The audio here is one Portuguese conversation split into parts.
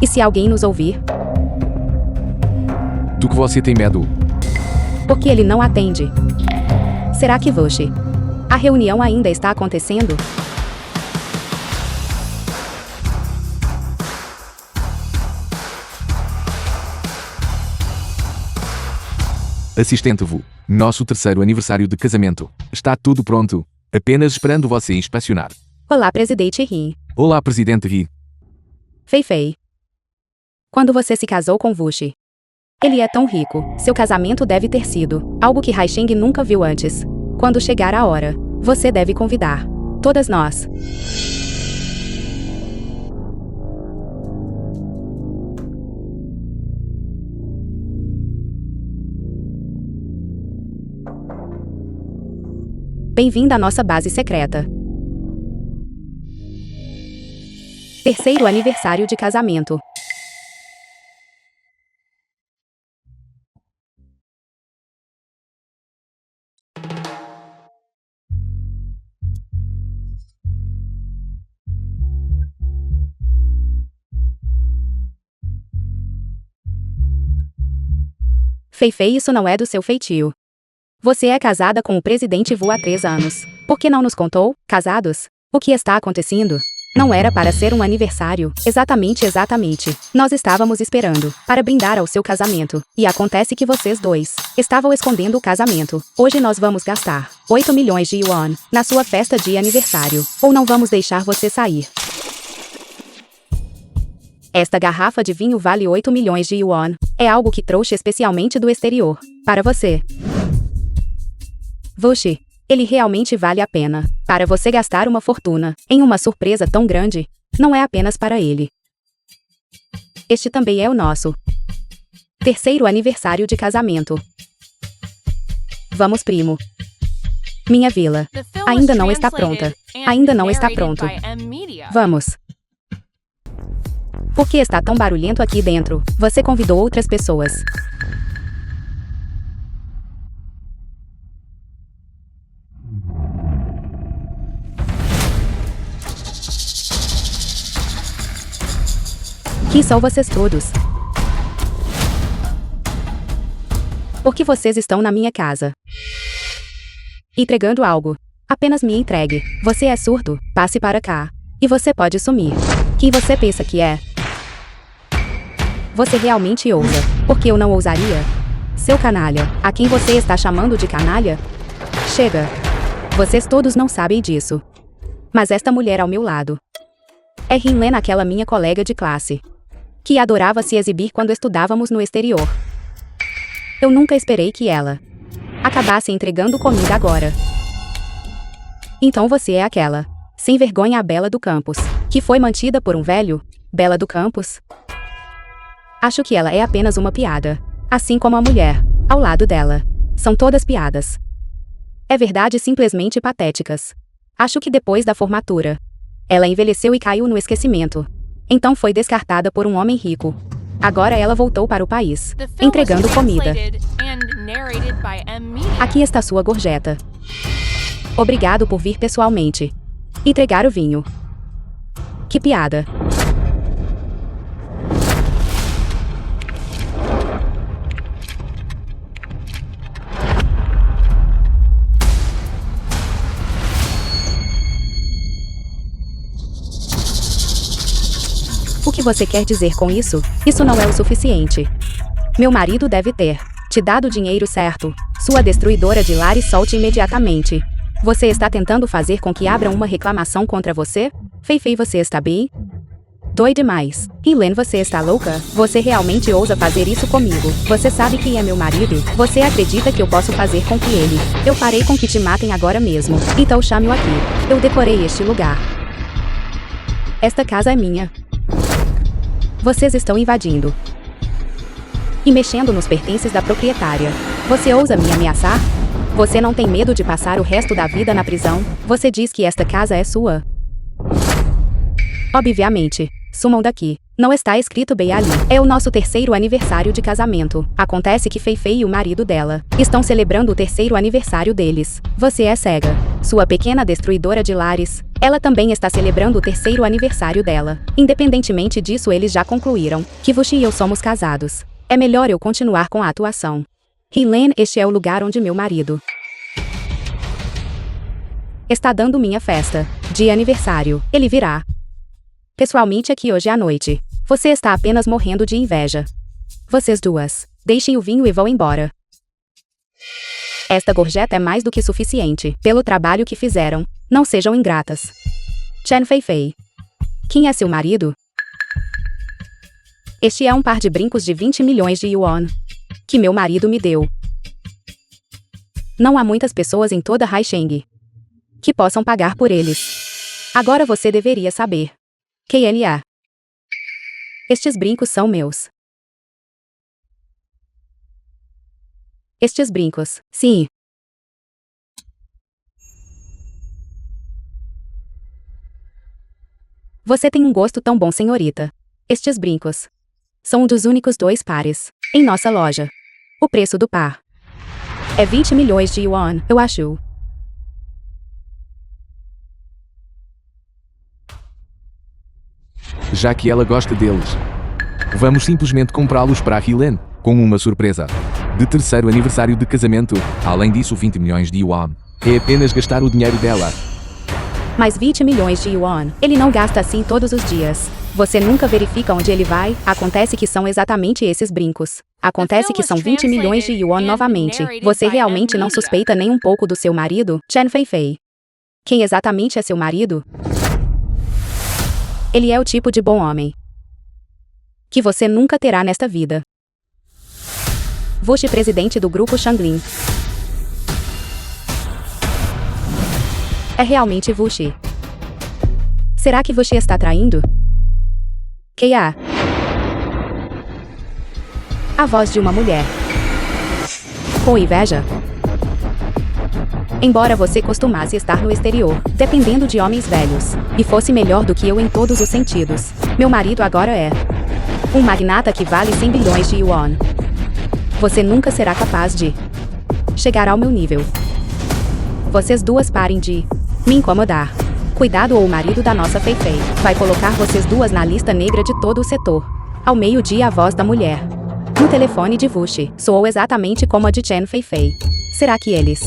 E se alguém nos ouvir? Do que você tem medo? Porque ele não atende. Será que Vushi? A reunião ainda está acontecendo? Assistente Vu, nosso terceiro aniversário de casamento. Está tudo pronto. Apenas esperando você inspecionar. Olá, presidente Ri. Olá, presidente Ri. Fei Fei. Quando você se casou com Vushi? Ele é tão rico, seu casamento deve ter sido algo que Haisheng nunca viu antes. Quando chegar a hora, você deve convidar todas nós. Bem-vinda à nossa base secreta. Terceiro aniversário de casamento. Fei Fei, isso não é do seu feitio. Você é casada com o presidente Vu há 3 anos. Por que não nos contou? Casados? O que está acontecendo? Não era para ser um aniversário. Exatamente. Nós estávamos esperando para brindar ao seu casamento. E acontece que vocês dois estavam escondendo o casamento. Hoje nós vamos gastar 8 milhões de yuan na sua festa de aniversário. Ou não vamos deixar você sair. Esta garrafa de vinho vale 8 milhões de yuan. É algo que trouxe especialmente do exterior. Para você. Vushi, ele realmente vale a pena. Para você gastar uma fortuna em uma surpresa tão grande, não é apenas para ele. Este também é o nosso terceiro aniversário de casamento. Vamos, primo. Minha vila ainda não está pronta. Ainda não está pronto. Vamos. Por que está tão barulhento aqui dentro? Você convidou outras pessoas. Quem são vocês todos? Por que vocês estão na minha casa? Entregando algo. Apenas me entregue. Você é surdo? Passe para cá. E você pode sumir. Quem você pensa que é? Você realmente ousa. Por que eu não ousaria? Seu canalha. A quem você está chamando de canalha? Chega. Vocês todos não sabem disso. Mas esta mulher ao meu lado é Rinlen, aquela minha colega de classe, que adorava se exibir quando estudávamos no exterior. Eu nunca esperei que ela acabasse entregando comida agora. Então você é aquela sem vergonha, a Bela do campus, que foi mantida por um velho? Bela do campus? Acho que ela é apenas uma piada. Assim como a mulher ao lado dela. São todas piadas. É verdade, simplesmente patéticas. Acho que depois da formatura, ela envelheceu e caiu no esquecimento. Então foi descartada por um homem rico. Agora ela voltou para o país, entregando comida. Aqui está sua gorjeta. Obrigado por vir pessoalmente entregar o vinho. Que piada. O que você quer dizer com isso? Isso não é o suficiente. Meu marido deve ter te dado o dinheiro certo. Sua destruidora de lares, solte imediatamente. Você está tentando fazer com que abram uma reclamação contra você? Fei Fei, você está bem? Dói demais. Rinlen, você está louca? Você realmente ousa fazer isso comigo? Você sabe quem é meu marido? Você acredita que eu posso fazer com que eu farei com que te matem agora mesmo. Então chame-o aqui. Eu decorei este lugar. Esta casa é minha. Vocês estão invadindo e mexendo nos pertences da proprietária. Você ousa me ameaçar? Você não tem medo de passar o resto da vida na prisão? Você diz que esta casa é sua? Obviamente. Sumam daqui. Não está escrito bem ali. É o nosso terceiro aniversário de casamento. Acontece que Fei Fei e o marido dela estão celebrando o terceiro aniversário deles. Você é cega. Sua pequena destruidora de lares. Ela também está celebrando o 3º aniversário dela. Independentemente disso, eles já concluíram que Vushi e eu somos casados. É melhor eu continuar com a atuação. Helene, este é o lugar onde meu marido está dando minha festa de aniversário. Ele virá pessoalmente aqui hoje à noite. Você está apenas morrendo de inveja. Vocês duas, deixem o vinho e vão embora. Esta gorjeta é mais do que suficiente pelo trabalho que fizeram. Não sejam ingratas. Chen Feifei. Quem é seu marido? Este é um par de brincos de 20 milhões de yuan que meu marido me deu. Não há muitas pessoas em toda Haisheng que possam pagar por eles. Agora você deveria saber. KLA. Estes brincos são meus. Estes brincos, sim. Você tem um gosto tão bom, senhorita. Estes brincos são um dos únicos 2 pares em nossa loja. O preço do par é 20 milhões de yuan, eu acho. Já que ela gosta deles, vamos simplesmente comprá-los para a Helene, com uma surpresa. De 3º aniversário de casamento, além disso 20 milhões de yuan. É apenas gastar o dinheiro dela. Mas 20 milhões de yuan, ele não gasta assim todos os dias. Você nunca verifica onde ele vai. Acontece que são exatamente esses brincos. Acontece que são 20 milhões de yuan novamente. Você realmente não suspeita nem um pouco do seu marido, Chen Feifei? Quem exatamente é seu marido? Ele é o tipo de bom homem que você nunca terá nesta vida. Vushi, presidente do grupo Shanglin. É realmente Vushi. Será que Vushi está traindo? Keia. A voz de uma mulher. Com inveja. Embora você costumasse estar no exterior, dependendo de homens velhos, e fosse melhor do que eu em todos os sentidos, meu marido agora é um magnata que vale 100 bilhões de yuan. Você nunca será capaz de chegar ao meu nível. Vocês duas parem de me incomodar. Cuidado ou o marido da nossa Feifei vai colocar vocês duas na lista negra de todo o setor. Ao meio-dia, a voz da mulher no telefone de Vushi soou exatamente como a de Chen Feifei. Será que eles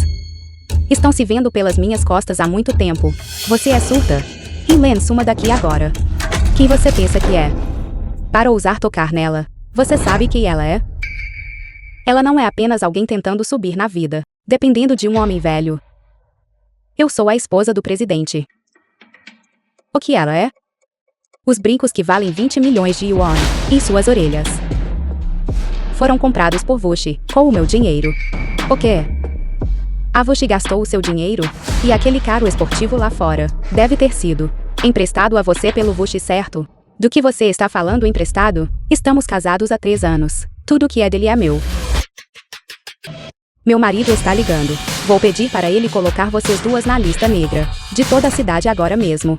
estão se vendo pelas minhas costas há muito tempo? Você é surda? Helene, suma daqui agora. Quem você pensa que é? Para ousar tocar nela, você sabe quem ela é? Ela não é apenas alguém tentando subir na vida, dependendo de um homem velho. Eu sou a esposa do presidente. O que ela é? Os brincos que valem 20 milhões de yuan em suas orelhas foram comprados por Vushi com o meu dinheiro. O quê? A Vushi gastou o seu dinheiro? E aquele carro esportivo lá fora deve ter sido emprestado a você pelo Vushi, certo? Do que você está falando, emprestado? Estamos casados há 3 anos. Tudo que é dele é meu. Meu marido está ligando. Vou pedir para ele colocar vocês duas na lista negra de toda a cidade agora mesmo.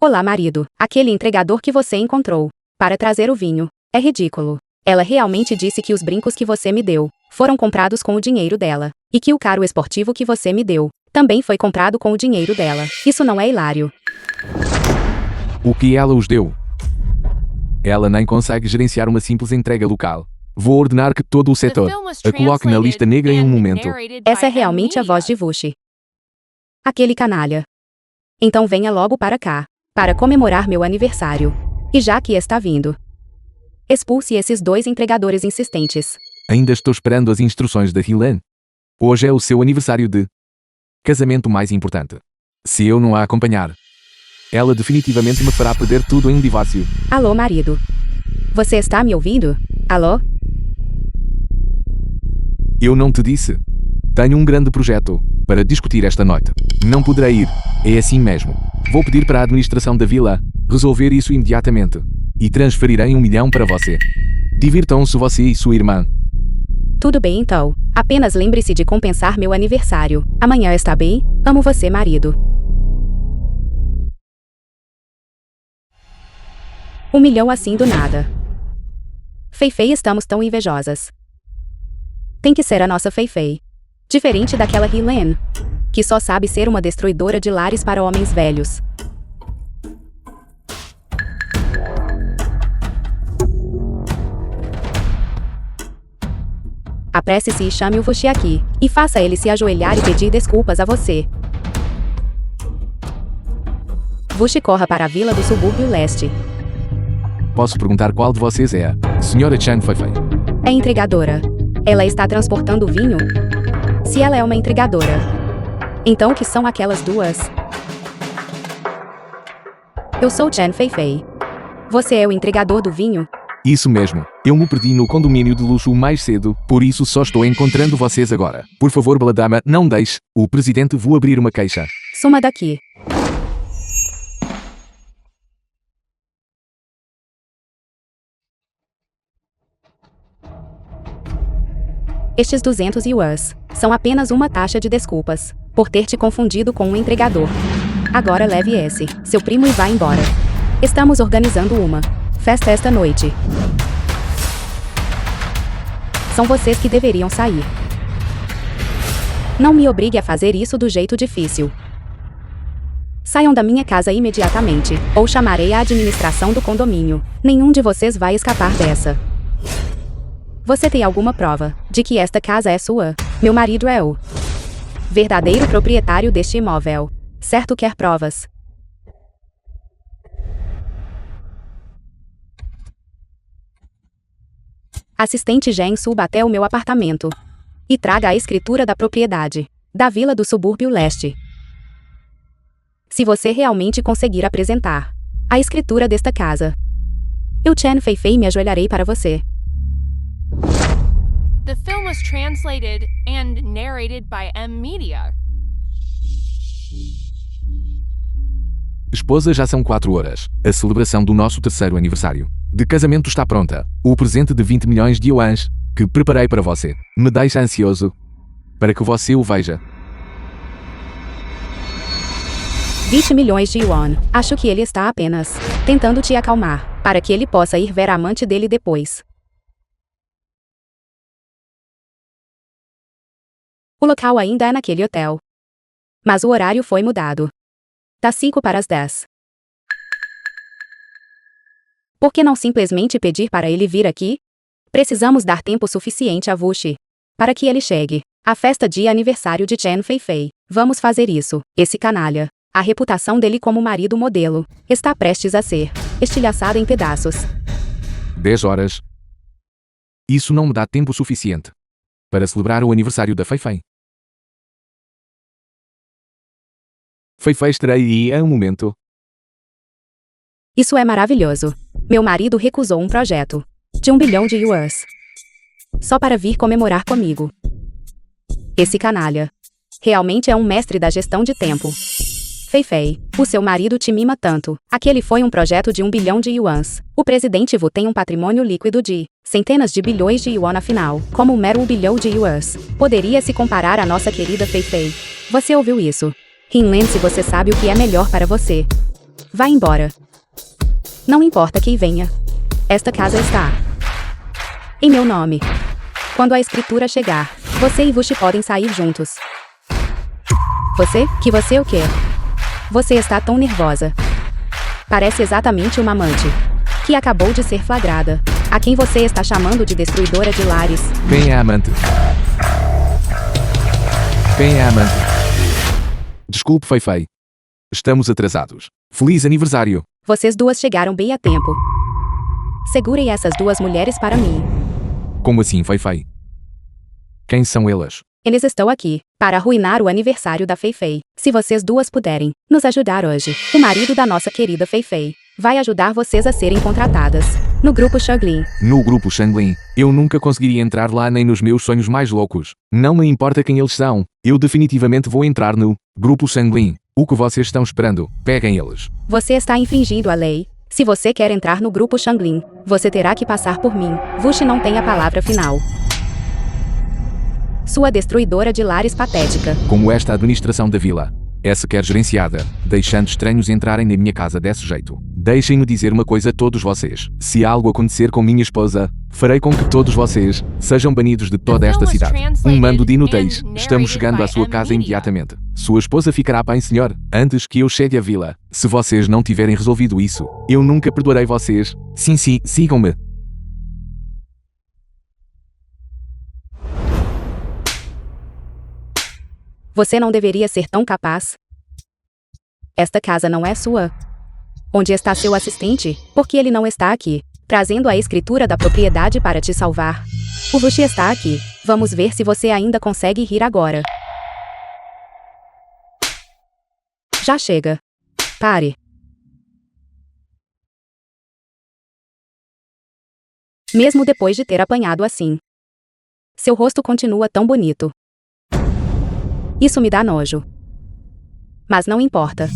Olá, marido. Aquele entregador que você encontrou para trazer o vinho. É ridículo. Ela realmente disse que os brincos que você me deu foram comprados com o dinheiro dela. E que o carro esportivo que você me deu também foi comprado com o dinheiro dela. Isso não é hilário. O que ela os deu? Ela nem consegue gerenciar uma simples entrega local. Vou ordenar que todo o setor a coloque na lista negra em um momento. Essa é realmente a voz de Vushi. Aquele canalha. Então venha logo para cá, para comemorar meu aniversário. E já que está vindo, expulse esses 2 entregadores insistentes. Ainda estou esperando as instruções da Helene. Hoje é o seu aniversário de casamento mais importante. Se eu não a acompanhar, ela definitivamente me fará perder tudo em um divórcio. Alô, marido. Você está me ouvindo? Alô? Eu não te disse. Tenho um grande projeto para discutir esta noite. Não poderei ir. É assim mesmo. Vou pedir para a administração da vila resolver isso imediatamente. E transferirei 1 milhão para você. Divirtam-se você e sua irmã. Tudo bem então. Apenas lembre-se de compensar meu aniversário. Amanhã está bem? Amo você, marido. 1 milhão assim do nada. Feifei, estamos tão invejosas. Tem que ser a nossa Feifei. Diferente daquela Helene. que só sabe ser uma destruidora de lares para homens velhos. Apresse-se e chame o Vushi aqui, e faça ele se ajoelhar e pedir desculpas a você. Vushi corra para a vila do subúrbio leste. Posso perguntar qual de vocês é a Senhora Chan Feifei? É entregadora. Ela está transportando vinho? Se ela é uma entregadora, então o que são aquelas duas? Eu sou Chen Feifei. Você é o entregador do vinho? Isso mesmo. Eu me perdi no condomínio de luxo mais cedo, por isso só estou encontrando vocês agora. Por favor, bela dama, não deixe. O presidente vou abrir uma queixa. Suma daqui. Estes 200 yuans são apenas uma taxa de desculpas por ter te confundido com um entregador. Agora leve esse, seu primo, e vá embora. Estamos organizando uma festa esta noite. São vocês que deveriam sair. Não me obrigue a fazer isso do jeito difícil. Saiam da minha casa imediatamente, ou chamarei a administração do condomínio. Nenhum de vocês vai escapar dessa. Você tem alguma prova de que esta casa é sua? Meu marido é o verdadeiro proprietário deste imóvel. Certo, quer provas? Assistente Jen, suba até o meu apartamento e traga a escritura da propriedade da vila do subúrbio leste. Se você realmente conseguir apresentar a escritura desta casa, eu, Chen Feifei, me ajoelharei para você. The film was translated and narrated by M Media. Esposa, já são 4 horas. A celebração do nosso 3º aniversário de casamento está pronta. O presente de 20 milhões de yuans que preparei para você me deixa ansioso para que você o veja. 20 milhões de yuan. Acho que ele está apenas tentando te acalmar, para que ele possa ir ver a amante dele depois. O local ainda é naquele hotel, mas o horário foi mudado. Tá 5 para as 10. Por que não simplesmente pedir para ele vir aqui? Precisamos dar tempo suficiente a Vushi para que ele chegue à festa de aniversário de Chen Feifei. Vamos fazer isso. Esse canalha, a reputação dele como marido modelo, está prestes a ser estilhaçada em pedaços. 10 horas. Isso não me dá tempo suficiente para celebrar o aniversário da Feifei. Feifei estará aí a um momento. Isso é maravilhoso. Meu marido recusou um projeto de 1 bilhão de yuans só para vir comemorar comigo. Esse canalha realmente é um mestre da gestão de tempo. Feifei, o seu marido te mima tanto. Aquele foi um projeto de 1 bilhão de yuans. O presidente Wu tem um patrimônio líquido de centenas de bilhões de yuan, afinal, como um mero 1 bilhão de yuans poderia se comparar à nossa querida Feifei. Você ouviu isso? Hinlen, se você sabe o que é melhor para você, vá embora. Não importa quem venha. Esta casa está em meu nome. Quando a escritura chegar, você e Vushi podem sair juntos. Você? Que você o quê? Você está tão nervosa. Parece exatamente uma amante que acabou de ser flagrada, a quem você está chamando de destruidora de lares. Quem é a amante? Quem é a amante? Desculpe, Feifei. Estamos atrasados. Feliz aniversário. Vocês duas chegaram bem a tempo. Segurem essas duas mulheres para mim. Como assim, Feifei? Quem são elas? Eles estão aqui para arruinar o aniversário da Feifei. Se vocês duas puderem nos ajudar hoje, o marido da nossa querida Feifei vai ajudar vocês a serem contratadas no grupo Shanglin. No grupo Shanglin, eu nunca conseguiria entrar lá nem nos meus sonhos mais loucos. Não me importa quem eles são. Eu definitivamente vou entrar no grupo Shanglin. O que vocês estão esperando? Peguem eles. Você está infringindo a lei. Se você quer entrar no grupo Shanglin, você terá que passar por mim. Vushi não tem a palavra final. Sua destruidora de lares patética. Como esta administração da vila é sequer gerenciada, deixando estranhos entrarem na minha casa desse jeito. Deixem-me dizer uma coisa a todos vocês. Se algo acontecer com minha esposa, Farei com que todos vocês sejam banidos de toda esta cidade. Um bando de inúteis. Estamos chegando à sua casa imediatamente. Sua esposa ficará bem, senhor, antes que eu chegue à vila. Se vocês não tiverem resolvido isso, eu nunca perdoarei vocês. Sim, sigam-me. Você não deveria ser tão capaz. Esta casa não é sua. Onde está seu assistente? Por que ele não está aqui? Trazendo a escritura da propriedade para te salvar. O Vushi está aqui. Vamos ver se você ainda consegue rir agora. Já chega. Pare. Mesmo depois de ter apanhado assim. Seu rosto continua tão bonito. Isso me dá nojo. Mas não importa.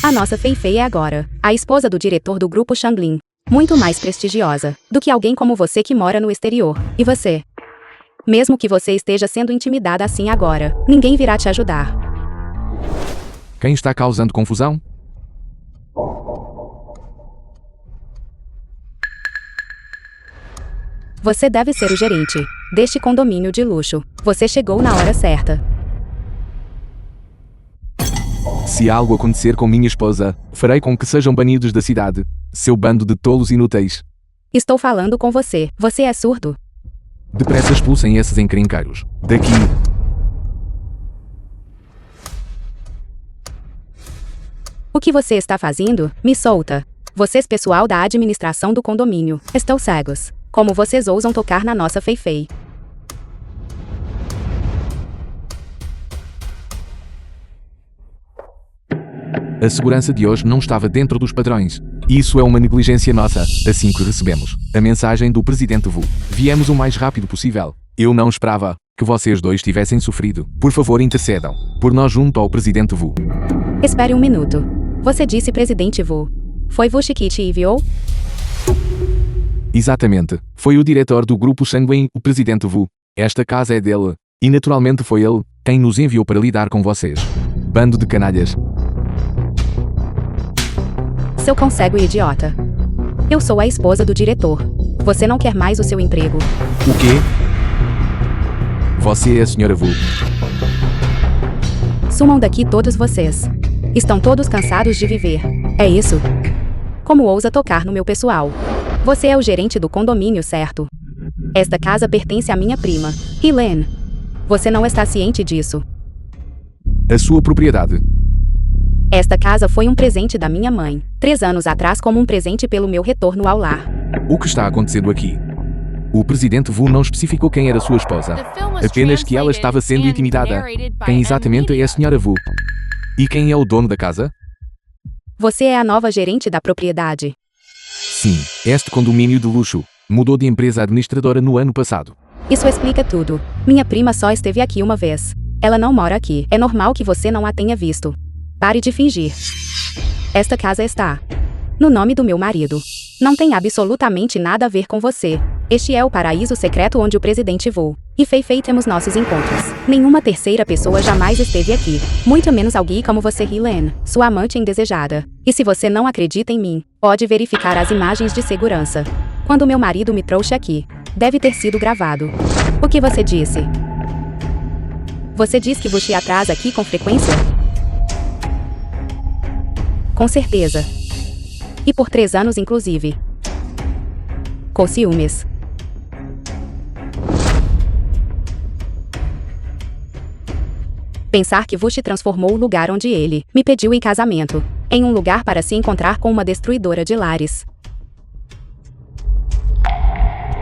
A nossa Fei é agora a esposa do diretor do grupo Shanglin. Muito mais prestigiosa do que alguém como você que mora no exterior. E você? Mesmo que você esteja sendo intimidada assim agora, ninguém virá te ajudar. Quem está causando confusão? Você deve ser o gerente deste condomínio de luxo. Você chegou na hora certa. Se algo acontecer com minha esposa, farei com que sejam banidos da cidade. Seu bando de tolos inúteis. Estou falando com você. Você é surdo? Depressa expulsem esses encrenceiros daqui. O que você está fazendo? Me solta. Vocês, pessoal da administração do condomínio, estão cegos. Como vocês ousam tocar na nossa Fei? A segurança de hoje não estava dentro dos padrões. Isso é uma negligência nossa. Assim que recebemos a mensagem do Presidente Vu, viemos o mais rápido possível. Eu não esperava que vocês dois tivessem sofrido. Por favor, intercedam por nós junto ao Presidente Vu. Espere um minuto. Você disse Presidente Vu. Foi Vushi que te enviou? Exatamente. Foi o diretor do grupo Shanglin, o Presidente Vu. Esta casa é dele. E naturalmente foi ele quem nos enviou para lidar com vocês. Bando de canalhas. Seu concego idiota. Eu sou a esposa do diretor. Você não quer mais o seu emprego. O quê? Você é a Sra. Vu. Sumam daqui todos vocês. Estão todos cansados de viver. É isso? Como ousa tocar no meu pessoal? Você é o gerente do condomínio, certo? Esta casa pertence à minha prima, Helene. Você não está ciente disso. A sua propriedade. Esta casa foi um presente da minha mãe, 3 anos atrás, como um presente pelo meu retorno ao lar. O que está acontecendo aqui? O Presidente Vu não especificou quem era sua esposa. Apenas que ela estava sendo intimidada. Quem exatamente é a Sra. Vu? E quem é o dono da casa? Você é a nova gerente da propriedade. Sim, este condomínio de luxo mudou de empresa administradora no ano passado. Isso explica tudo. Minha prima só esteve aqui uma vez. Ela não mora aqui. É normal que você não a tenha visto. Pare de fingir. Esta casa está no nome do meu marido. Não tem absolutamente nada a ver com você. Este é o paraíso secreto onde o Presidente Vu e Fei temos nossos encontros. Nenhuma terceira pessoa jamais esteve aqui. Muito menos alguém como você, Helene, sua amante indesejada. E se você não acredita em mim, pode verificar as imagens de segurança. Quando meu marido me trouxe aqui, deve ter sido gravado. O que você disse? Você diz que você atrasa aqui com frequência? Com certeza. E por 3 anos inclusive. Com ciúmes. Pensar que Vushi transformou o lugar onde ele me pediu em casamento em um lugar para se encontrar com uma destruidora de lares.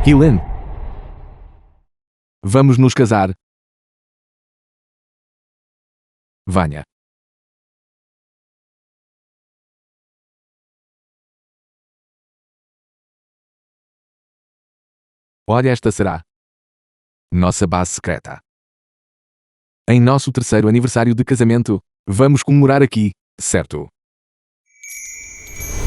Helene. Vamos nos casar. Venha. Olha, esta será nossa base secreta. Em nosso 3º aniversário de casamento, vamos comemorar aqui, certo?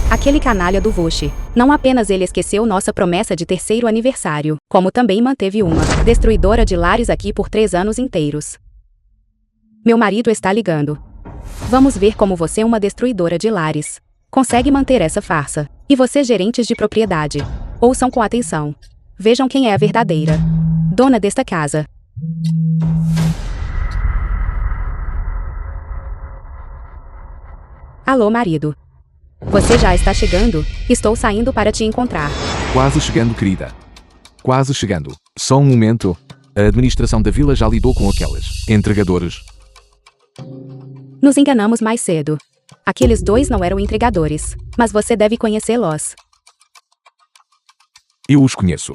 Aquele canalha do Vushi. Não apenas ele esqueceu nossa promessa de 3º aniversário, como também manteve uma destruidora de lares aqui por 3 anos inteiros. Meu marido está ligando. Vamos ver como você, uma destruidora de lares, consegue manter essa farsa. E vocês, gerentes de propriedade, ouçam com atenção. Vejam quem é a verdadeira dona desta casa. Alô, marido. Você já está chegando? Estou saindo para te encontrar. Quase chegando, querida. Quase chegando. Só um momento. A administração da vila já lidou com aqueles entregadores. Nos enganamos mais cedo. Aqueles dois não eram entregadores, mas você deve conhecê-los. Eu os conheço.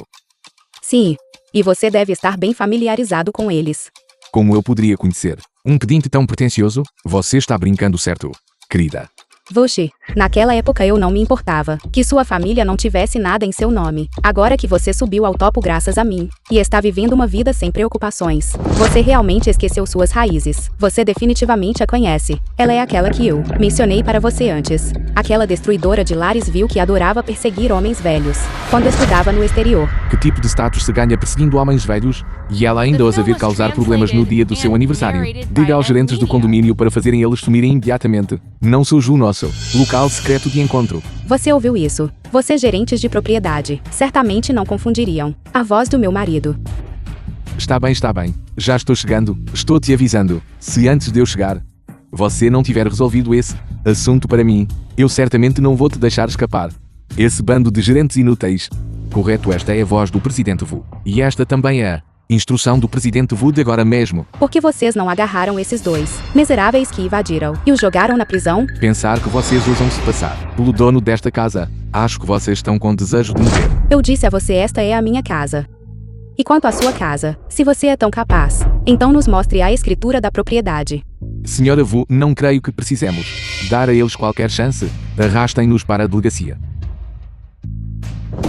Sim, e você deve estar bem familiarizado com eles. Como eu poderia conhecer? Um pedinte tão pretensioso? Você está brincando, certo, querida? Vushi, naquela época eu não me importava que sua família não tivesse nada em seu nome. Agora que você subiu ao topo graças a mim, e está vivendo uma vida sem preocupações, você realmente esqueceu suas raízes. Você definitivamente a conhece. Ela é aquela que eu mencionei para você antes. Aquela destruidora de lares vil que adorava perseguir homens velhos quando estudava no exterior. Que tipo de status se ganha perseguindo homens velhos? E ela ainda ousa vir causar problemas no dia do seu aniversário. Diga aos gerentes do condomínio para fazerem eles sumirem imediatamente. Não surge o nosso local secreto de encontro. Você ouviu isso? Vocês gerentes de propriedade certamente não confundiriam a voz do meu marido. Está bem, está bem. Já estou chegando. Estou te avisando. Se antes de eu chegar, você não tiver resolvido esse assunto para mim, eu certamente não vou te deixar escapar. Esse bando de gerentes inúteis. Correto, esta é a voz do Presidente Vu. E esta também é a instrução do Presidente Vu de agora mesmo. Por que vocês não agarraram esses dois miseráveis que invadiram e os jogaram na prisão? Pensar que vocês ousam se passar pelo dono desta casa. Acho que vocês estão com desejo de me ver. Eu disse a você, esta é a minha casa. E quanto à sua casa, se você é tão capaz, então nos mostre a escritura da propriedade. Senhora Vu, não creio que precisemos dar a eles qualquer chance. Arrastem-nos para a delegacia.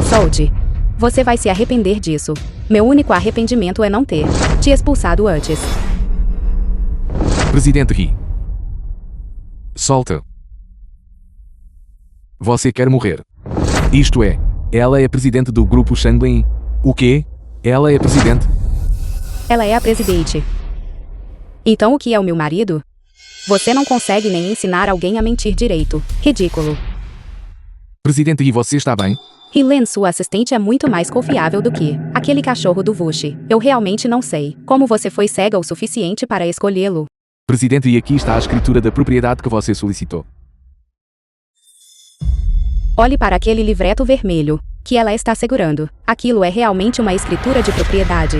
Solte. Você vai se arrepender disso. Meu único arrependimento é não ter te expulsado antes. Presidente Ri. Solta. Você quer morrer. Isto é, ela é presidente do grupo Shanglin. O quê? Ela é presidente? Ela é a presidente. Então o que é o meu marido? Você não consegue nem ensinar alguém a mentir direito. Ridículo. Presidente Ri, você está bem? Hylen, sua assistente, é muito mais confiável do que aquele cachorro do Vushi. Eu realmente não sei como você foi cega o suficiente para escolhê-lo. Presidente, e aqui está a escritura da propriedade que você solicitou. Olhe para aquele livreto vermelho que ela está segurando. Aquilo é realmente uma escritura de propriedade.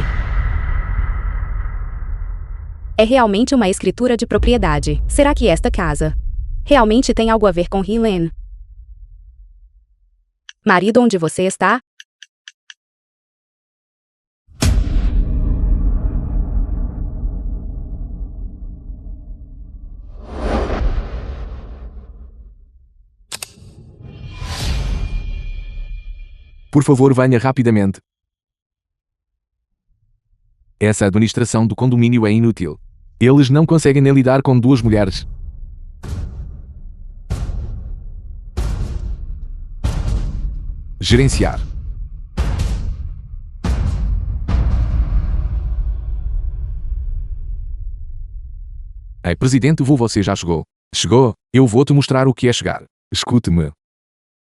É realmente uma escritura de propriedade. Será que esta casa realmente tem algo a ver com Hylen? Marido, onde você está? Por favor, venha rapidamente. Essa administração do condomínio é inútil. Eles não conseguem nem lidar com duas mulheres. Gerenciar. Ei, Presidente Vu, você já chegou. Chegou? Eu vou te mostrar o que é chegar. Escute-me.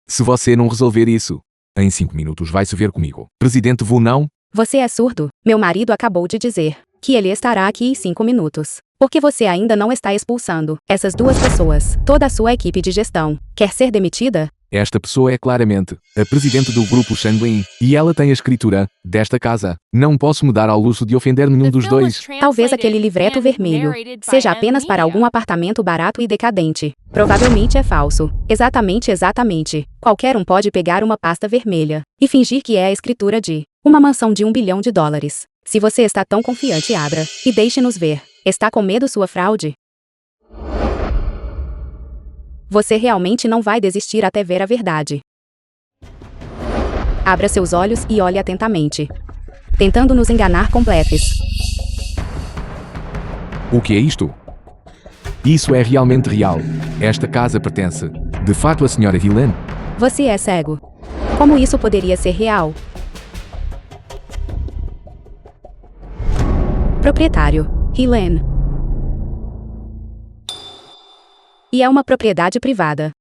Se você não resolver isso, em 5 minutos vai se ver comigo. Presidente Vu, não? Você é surdo? Meu marido acabou de dizer que ele estará aqui em 5 minutos. Por que você ainda não está expulsando essas duas pessoas? Toda a sua equipe de gestão quer ser demitida? Esta pessoa é claramente a presidente do grupo Shanglin, e ela tem a escritura desta casa. Não posso me dar ao luxo de ofender nenhum dos dois. Talvez aquele livreto vermelho seja apenas para algum apartamento barato e decadente. Provavelmente é falso. Exatamente. Qualquer um pode pegar uma pasta vermelha e fingir que é a escritura de uma mansão de $1 bilhão. Se você está tão confiante, abra e deixe-nos ver. Está com medo sua fraude? Você realmente não vai desistir até ver a verdade. Abra seus olhos e olhe atentamente. Tentando nos enganar com blefes. O que é isto? Isso é realmente real. Esta casa pertence, de fato, à senhora Hylen? Você é cego. Como isso poderia ser real? Proprietário, Hylen. E é uma propriedade privada.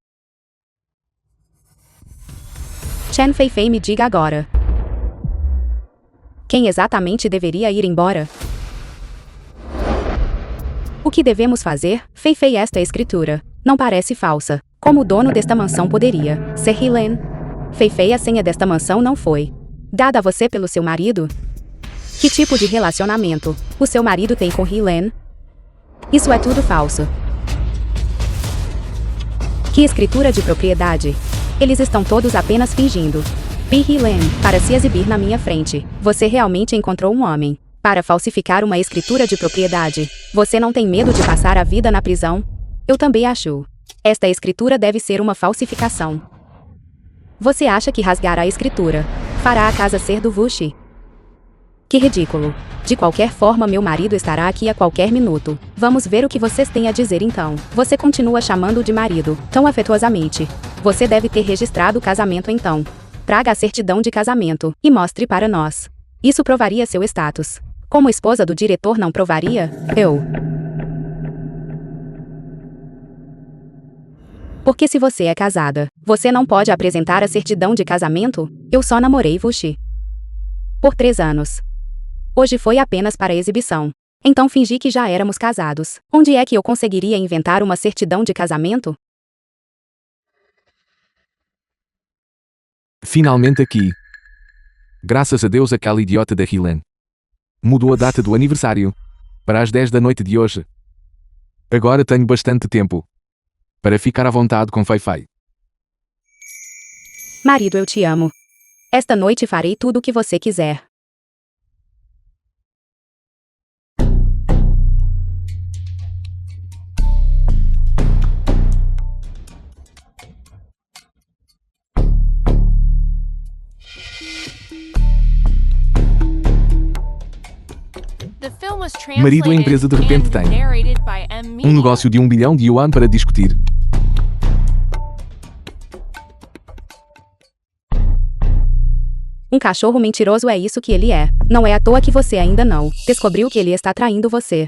Chen Feifei, me diga agora. Quem exatamente deveria ir embora? O que devemos fazer? Fei esta escritura. Não parece falsa. Como o dono desta mansão poderia ser Helen? Fei a senha desta mansão não foi dada a você pelo seu marido? Que tipo de relacionamento o seu marido tem com Helen? Isso é tudo falso. Que escritura de propriedade? Eles estão todos apenas fingindo. Helen, para se exibir na minha frente, você realmente encontrou um homem para falsificar uma escritura de propriedade. Você não tem medo de passar a vida na prisão? Eu também acho. Esta escritura deve ser uma falsificação. Você acha que rasgar a escritura fará a casa ser do Vushi? Que ridículo. De qualquer forma, meu marido estará aqui a qualquer minuto. Vamos ver o que vocês têm a dizer então. Você continua chamando-o de marido, tão afetuosamente. Você deve ter registrado o casamento então. Traga a certidão de casamento e mostre para nós. Isso provaria seu status. Como esposa do diretor não provaria? Porque se você é casada, você não pode apresentar a certidão de casamento? Eu só namorei Vushi por 3 anos. Hoje foi apenas para exibição. Então fingi que já éramos casados. Onde é que eu conseguiria inventar uma certidão de casamento? Finalmente aqui. Graças a Deus aquela idiota da Helen mudou a data do aniversário para as 10 da noite de hoje. Agora tenho bastante tempo para ficar à vontade com Fei. Marido, eu te amo. Esta noite farei tudo o que você quiser. Marido, a empresa de repente tem um negócio de 1 bilhão de yuan para discutir. Um cachorro mentiroso, é isso que ele é. Não é à toa que você ainda não descobriu que ele está traindo você.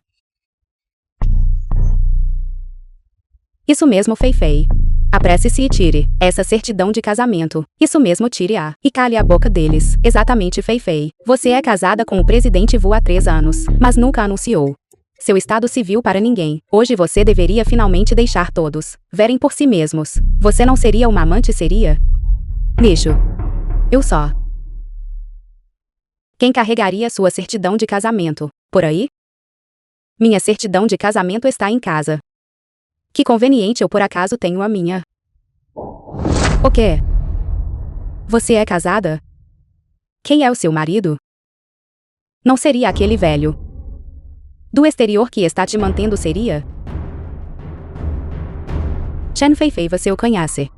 Isso mesmo, Fei. Apresse-se e tire essa certidão de casamento. Isso mesmo, tire-a e cale a boca deles. Exatamente, Fei. Você é casada com o presidente Wu há 3 anos, mas nunca anunciou seu estado civil para ninguém. Hoje você deveria finalmente deixar todos verem por si mesmos. Você não seria uma amante, seria? Lixo. Eu só. Quem carregaria sua certidão de casamento por aí? Minha certidão de casamento está em casa. Que conveniente, eu por acaso tenho a minha. O quê? Você é casada? Quem é o seu marido? Não seria aquele velho do exterior que está te mantendo, seria? Chen Fei, você o conhece?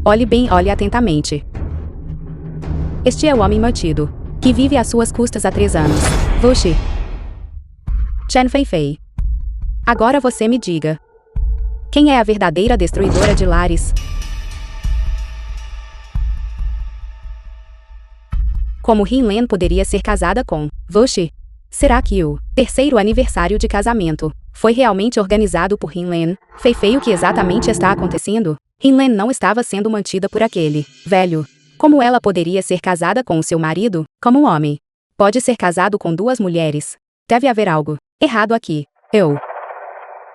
Olhe bem, olhe atentamente. Este é o homem mantido, que vive às suas custas há 3 anos. Vushi. Chen Fei. Agora você me diga. Quem é a verdadeira destruidora de lares? Como Helen poderia ser casada com Vushi? Será que o 3º aniversário de casamento foi realmente organizado por Helen? Fei, o que exatamente está acontecendo? Helen não estava sendo mantida por aquele velho. Como ela poderia ser casada com o seu marido, como um homem? Pode ser casado com 2 mulheres. Deve haver algo errado aqui.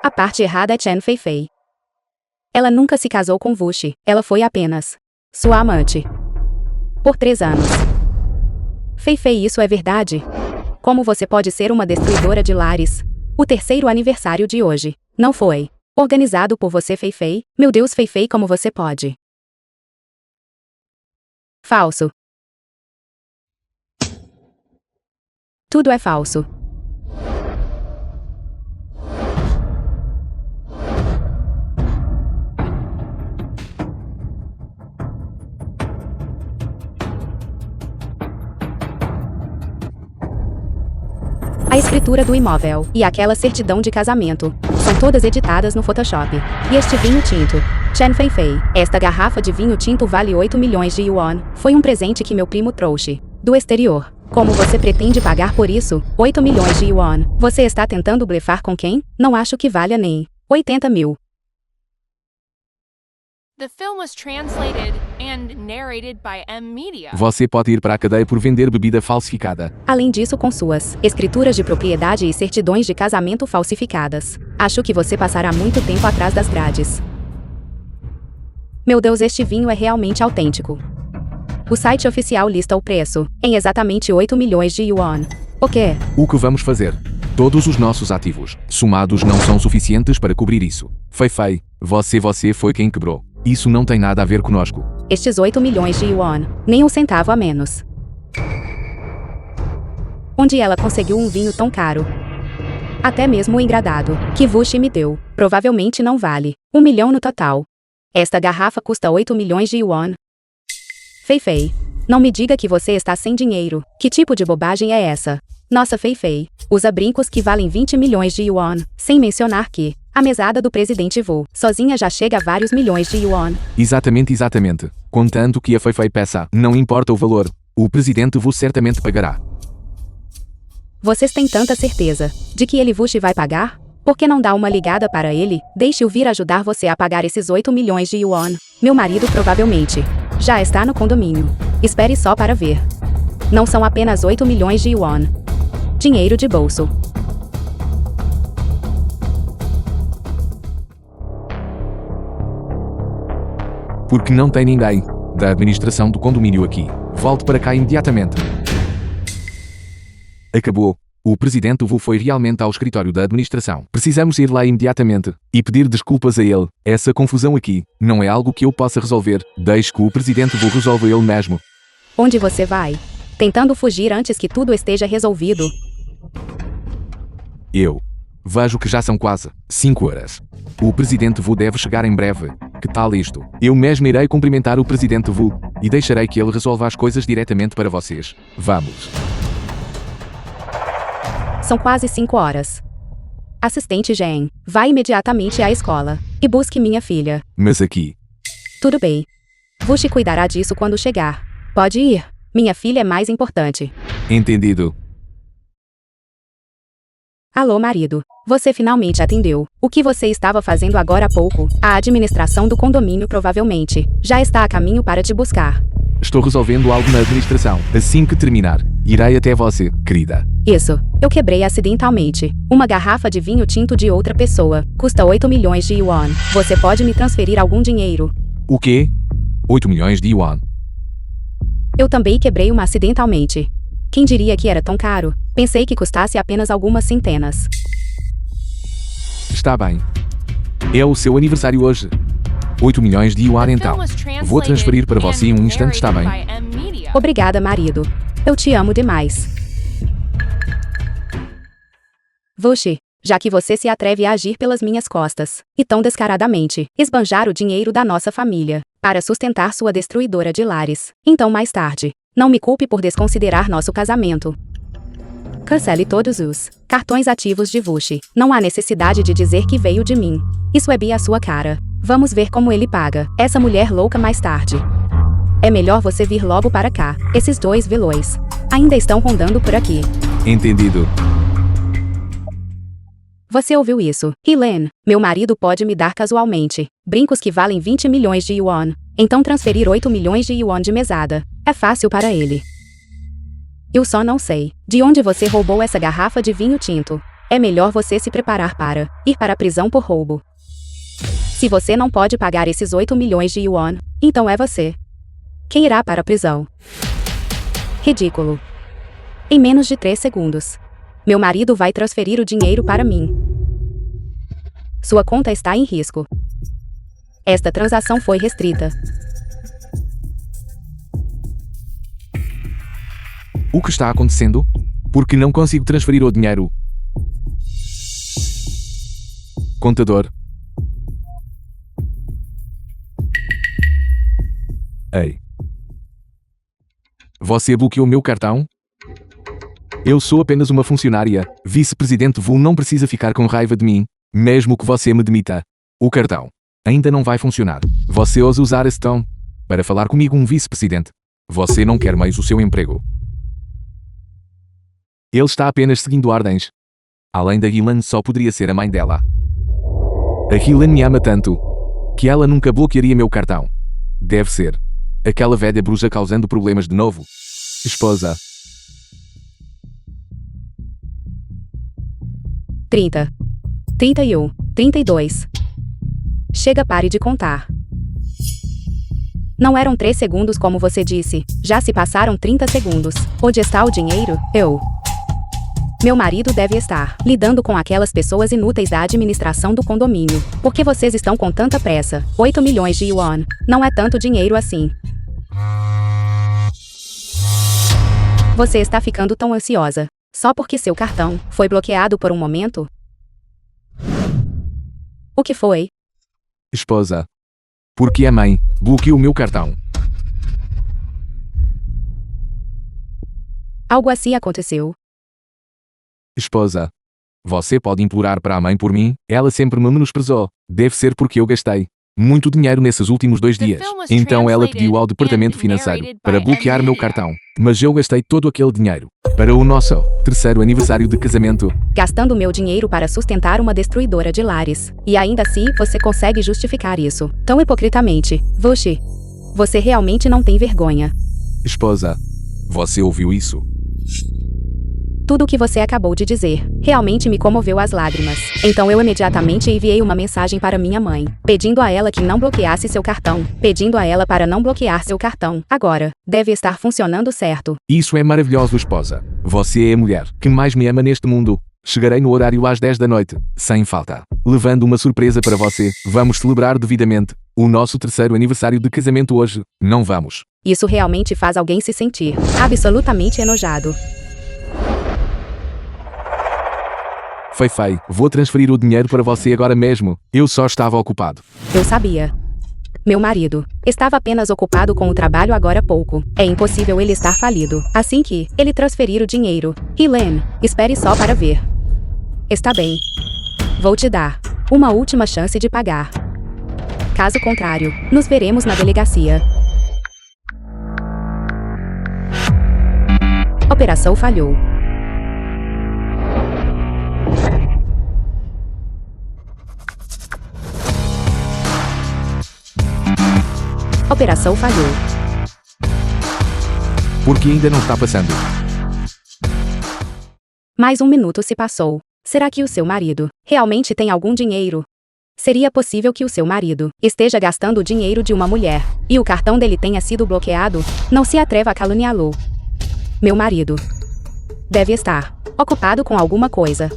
A parte errada é Chen Fei. Ela nunca se casou com Vushi. Ela foi apenas sua amante por 3 anos. Fei, isso é verdade? Como você pode ser uma destruidora de lares? O 3º aniversário de hoje não foi organizado por você, Fei. Meu Deus, Fei, como você pode? Falso. Tudo é falso. A escritura do imóvel e aquela certidão de casamento são todas editadas no Photoshop. E este vinho tinto, Chen Fei, esta garrafa de vinho tinto vale 8 milhões de yuan. Foi um presente que meu primo trouxe do exterior. Como você pretende pagar por isso? 8 milhões de yuan. Você está tentando blefar com quem? Não acho que valha nem 80 mil. The film was translated and narrated by M Media. Você pode ir para a cadeia por vender bebida falsificada. Além disso, com suas escrituras de propriedade e certidões de casamento falsificadas. Acho que você passará muito tempo atrás das grades. Meu Deus, este vinho é realmente autêntico. O site oficial lista o preço em exatamente 8 milhões de yuan. O quê? O que vamos fazer? Todos os nossos ativos, somados, não são suficientes para cobrir isso. Fei, você foi quem quebrou. Isso não tem nada a ver conosco. Estes 8 milhões de yuan, nem um centavo a menos. Onde ela conseguiu um vinho tão caro? Até mesmo o engradado, que Vushi me deu, provavelmente não vale 1 milhão no total. Esta garrafa custa 8 milhões de yuan. Fei, não me diga que você está sem dinheiro. Que tipo de bobagem é essa? Nossa, Fei, usa brincos que valem 20 milhões de yuan, sem mencionar que a mesada do presidente Wu sozinha já chega a vários milhões de yuan. Exatamente. Contanto que a Fei peça, não importa o valor, o presidente Wu certamente pagará. Vocês têm tanta certeza de que ele Vushi vai pagar? Por que não dá uma ligada para ele? Deixe-o vir ajudar você a pagar esses 8 milhões de yuan. Meu marido provavelmente já está no condomínio. Espere só para ver. Não são apenas 8 milhões de yuan. Dinheiro de bolso. Porque não tem ninguém da administração do condomínio aqui. Volte para cá imediatamente. Acabou. O presidente Wu foi realmente ao escritório da administração. Precisamos ir lá imediatamente e pedir desculpas a ele. Essa confusão aqui não é algo que eu possa resolver. Deixe que o presidente Wu resolva ele mesmo. Onde você vai? Tentando fugir antes que tudo esteja resolvido. Eu vejo que já são quase 5 horas. O presidente Wu deve chegar em breve. Que tal isto? Eu mesmo irei cumprimentar o presidente Wu e deixarei que ele resolva as coisas diretamente para vocês. Vamos. São quase 5 horas. Assistente Jen, vá imediatamente à escola e busque minha filha. Mas aqui. Tudo bem. Vushi cuidará disso quando chegar. Pode ir. Minha filha é mais importante. Entendido. Alô, marido. Você finalmente atendeu. O que você estava fazendo agora há pouco? A administração do condomínio provavelmente já está a caminho para te buscar. Estou resolvendo algo na administração. Assim que terminar, irei até você, querida. Isso. Eu quebrei acidentalmente uma garrafa de vinho tinto de outra pessoa. Custa 8 milhões de yuan. Você pode me transferir algum dinheiro? O quê? 8 milhões de yuan. Eu também quebrei uma acidentalmente. Quem diria que era tão caro? Pensei que custasse apenas algumas centenas. Está bem. É o seu aniversário hoje. 8 milhões de yuan então. Vou transferir para você em um instante, está bem? Obrigada, marido. Eu te amo demais. Vushi, já que você se atreve a agir pelas minhas costas, e tão descaradamente, esbanjar o dinheiro da nossa família, para sustentar sua destruidora de lares, então mais tarde, não me culpe por desconsiderar nosso casamento. Cancele todos os cartões ativos de Vushi. Não há necessidade de dizer que veio de mim. Isso é a sua cara. Vamos ver como ele paga essa mulher louca mais tarde. É melhor você vir logo para cá. Esses dois vilões ainda estão rondando por aqui. Entendido. Você ouviu isso? Helene, meu marido pode me dar casualmente brincos que valem 20 milhões de yuan. Então transferir 8 milhões de yuan de mesada é fácil para ele. Eu só não sei de onde você roubou essa garrafa de vinho tinto. É melhor você se preparar para ir para a prisão por roubo. Se você não pode pagar esses 8 milhões de yuan, então é você quem irá para a prisão. Ridículo. Em menos de 3 segundos, meu marido vai transferir o dinheiro para mim. Sua conta está em risco. Esta transação foi restrita. O que está acontecendo? Porque não consigo transferir o dinheiro. Contador. Ei. Você bloqueou meu cartão? Eu sou apenas uma funcionária. Vice-presidente Wu não precisa ficar com raiva de mim, mesmo que você me demita. O cartão ainda não vai funcionar. Você ousa usar esse tom para falar comigo, um vice-presidente. Você não quer mais o seu emprego. Ele está apenas seguindo ordens. Além da Helene, só poderia ser a mãe dela. A Helene me ama tanto. Que ela nunca bloquearia meu cartão. Deve ser. Aquela velha bruxa causando problemas de novo. Esposa. 30. 31. 32. Chega, pare de contar. Não eram 3 segundos como você disse, já se passaram 30 segundos. Onde está o dinheiro? Meu marido deve estar lidando com aquelas pessoas inúteis da administração do condomínio. Por que vocês estão com tanta pressa? 8 milhões de yuan. Não é tanto dinheiro assim. Você está ficando tão ansiosa. Só porque seu cartão foi bloqueado por um momento? O que foi? Esposa. Porque a mãe bloqueou o meu cartão. Algo assim aconteceu. Esposa. Você pode implorar para a mãe por mim? Ela sempre me menosprezou. Deve ser porque eu gastei muito dinheiro nesses últimos 2 dias. Então ela pediu ao departamento financeiro para bloquear meu cartão. Mas eu gastei todo aquele dinheiro para o nosso 3º aniversário de casamento. Gastando meu dinheiro para sustentar uma destruidora de lares. E ainda assim, você consegue justificar isso tão hipocritamente. Vushi, você realmente não tem vergonha. Esposa. Você ouviu isso? Tudo o que você acabou de dizer realmente me comoveu às lágrimas. Então eu imediatamente enviei uma mensagem para minha mãe, pedindo a ela que não bloqueasse seu cartão, pedindo a ela para não bloquear seu cartão. Agora, deve estar funcionando certo. Isso é maravilhoso, esposa. Você é a mulher que mais me ama neste mundo. Chegarei no horário às 10 da noite, sem falta, levando uma surpresa para você. Vamos celebrar devidamente o nosso 3º aniversário de casamento hoje. Não vamos? Isso realmente faz alguém se sentir absolutamente enojado. Fei, vou transferir o dinheiro para você agora mesmo. Eu só estava ocupado. Eu sabia. Meu marido estava apenas ocupado com o trabalho agora há pouco. É impossível ele estar falido assim que ele transferir o dinheiro. Helene, espere só para ver. Está bem. Vou te dar uma última chance de pagar. Caso contrário, nos veremos na delegacia. Operação falhou. Operação falhou. Porque ainda não está passando. Mais 1 minuto se passou. Será que o seu marido realmente tem algum dinheiro? Seria possível que o seu marido esteja gastando o dinheiro de uma mulher e o cartão dele tenha sido bloqueado? Não se atreva a caluniá-lo. Meu marido deve estar ocupado com alguma coisa.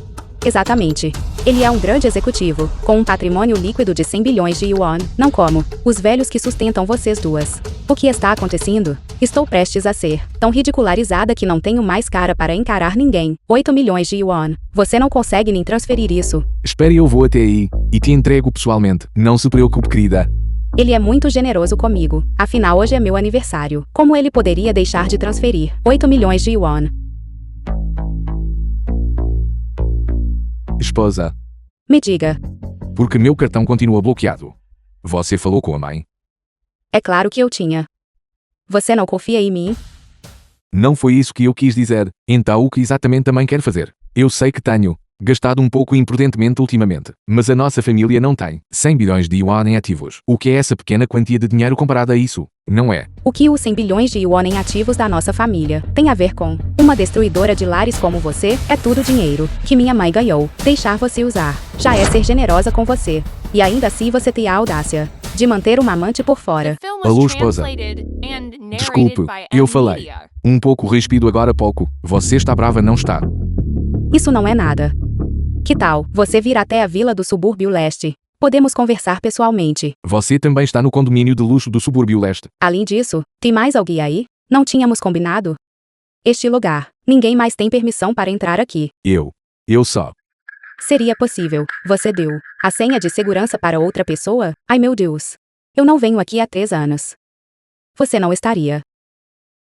Exatamente. Ele é um grande executivo, com um patrimônio líquido de 100 bilhões de yuan, não como os velhos que sustentam vocês duas. O que está acontecendo? Estou prestes a ser tão ridicularizada que não tenho mais cara para encarar ninguém. 8 milhões de yuan. Você não consegue nem transferir isso. Espere, eu vou até aí e te entrego pessoalmente. Não se preocupe, querida. Ele é muito generoso comigo. Afinal, hoje é meu aniversário. Como ele poderia deixar de transferir 8 milhões de yuan? Esposa. Me diga. Porque meu cartão continua bloqueado. Você falou com a mãe? É claro que eu tinha. Você não confia em mim? Não foi isso que eu quis dizer. Então o que exatamente a mãe quer fazer? Eu sei que tenho gastado um pouco imprudentemente ultimamente, mas a nossa família não tem 100 bilhões de yuan em ativos. O que é essa pequena quantia de dinheiro comparada a isso? Não é? O que os 100 bilhões de yuan em ativos da nossa família tem a ver com uma destruidora de lares como você? É tudo dinheiro que minha mãe ganhou. Deixar você usar já é ser generosa com você. E ainda assim você tem a audácia de manter uma amante por fora. Alô, esposa. Desculpe, eu falei um pouco ríspido agora há pouco. Você está brava, não está? Isso não é nada. Que tal você vir até a vila do subúrbio leste? Podemos conversar pessoalmente. Você também está no condomínio de luxo do subúrbio leste. Além disso, tem mais alguém aí? Não tínhamos combinado? Este lugar, ninguém mais tem permissão para entrar aqui. Eu só. Seria possível. Você deu a senha de segurança para outra pessoa? Ai meu Deus. Eu não venho aqui há 3 anos. Você não estaria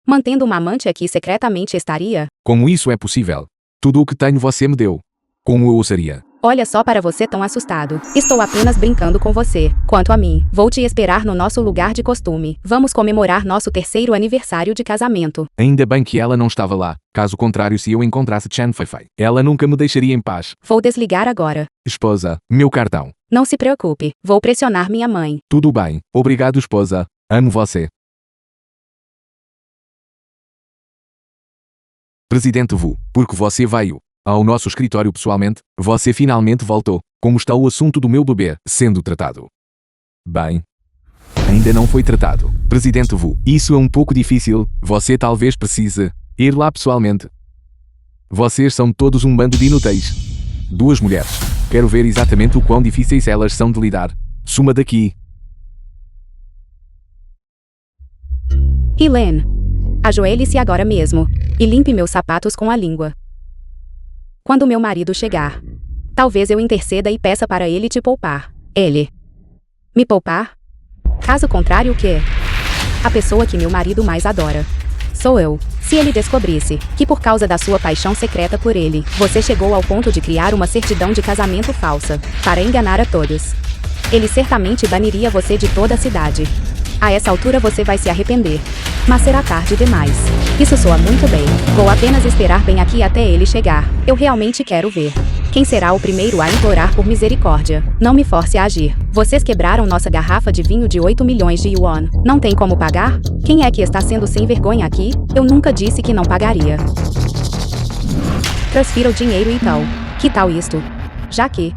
mantendo uma amante aqui secretamente, estaria? Como isso é possível? Tudo o que tenho você me deu. Como eu ousaria? Olha só para você tão assustado. Estou apenas brincando com você. Quanto a mim, vou te esperar no nosso lugar de costume. Vamos comemorar nosso 3º aniversário de casamento. Ainda bem que ela não estava lá. Caso contrário, se eu encontrasse Chen Feifei, ela nunca me deixaria em paz. Vou desligar agora. Esposa, meu cartão. Não se preocupe, vou pressionar minha mãe. Tudo bem. Obrigado, esposa. Amo você. Presidente Wu, porque você veio ao nosso escritório pessoalmente, você finalmente voltou. Como está o assunto do meu bebê sendo tratado? Bem, ainda não foi tratado. Presidente Wu, isso é um pouco difícil, você talvez precise ir lá pessoalmente. Vocês são todos um bando de inúteis. Duas mulheres. Quero ver exatamente o quão difíceis elas são de lidar. Suma daqui. Helene, ajoelhe-se agora mesmo e limpe meus sapatos com a língua. Quando meu marido chegar, talvez eu interceda e peça para ele te poupar. Ele me poupar? Caso contrário, o quê? A pessoa que meu marido mais adora sou eu. Se ele descobrisse que por causa da sua paixão secreta por ele, você chegou ao ponto de criar uma certidão de casamento falsa para enganar a todos, ele certamente baniria você de toda a cidade. A essa altura você vai se arrepender. Mas será tarde demais. Isso soa muito bem. Vou apenas esperar bem aqui até ele chegar. Eu realmente quero ver quem será o primeiro a implorar por misericórdia. Não me force a agir. Vocês quebraram nossa garrafa de vinho de 8 milhões de yuan. Não tem como pagar? Quem é que está sendo sem vergonha aqui? Eu nunca disse que não pagaria. Transfira o dinheiro então. Que tal isto? Já que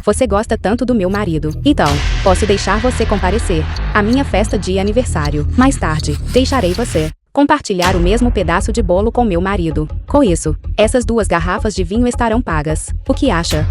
você gosta tanto do meu marido, então, posso deixar você comparecer à minha festa de aniversário. Mais tarde, deixarei você compartilhar o mesmo pedaço de bolo com meu marido. Com isso, essas 2 garrafas de vinho estarão pagas. O que acha?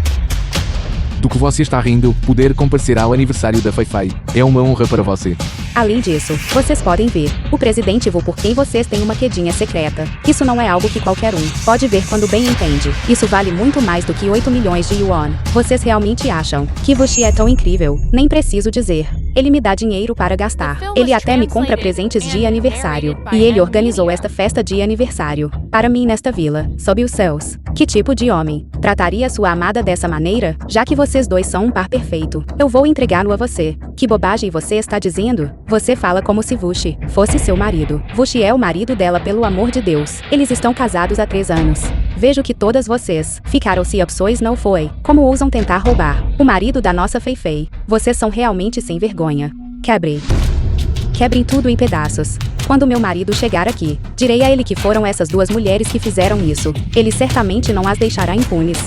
Do que você está rindo, poder comparecer ao aniversário da Feifei é uma honra para você. Além disso, vocês podem ver o presidente Wu por quem vocês têm uma quedinha secreta. Isso não é algo que qualquer um pode ver quando bem entende. Isso vale muito mais do que 8 milhões de yuan. Vocês realmente acham que Wuxi é tão incrível? Nem preciso dizer. Ele me dá dinheiro para gastar. Ele até me compra presentes de aniversário. E ele organizou esta festa de aniversário para mim nesta vila, sob os céus. Que tipo de homem trataria sua amada dessa maneira? Já que vocês dois são um par perfeito, eu vou entregá-lo a você. Que bobagem você está dizendo? Você fala como se Wuxi fosse seu marido. Wuxi é o marido dela, pelo amor de Deus. Eles estão casados há 3 anos. Vejo que todas vocês ficaram se opções não foi. Como ousam tentar roubar o marido da nossa Feifei? Vocês são realmente sem vergonha. Quebrem tudo em pedaços. Quando meu marido chegar aqui, direi a ele que foram essas 2 mulheres que fizeram isso. Ele certamente não as deixará impunes.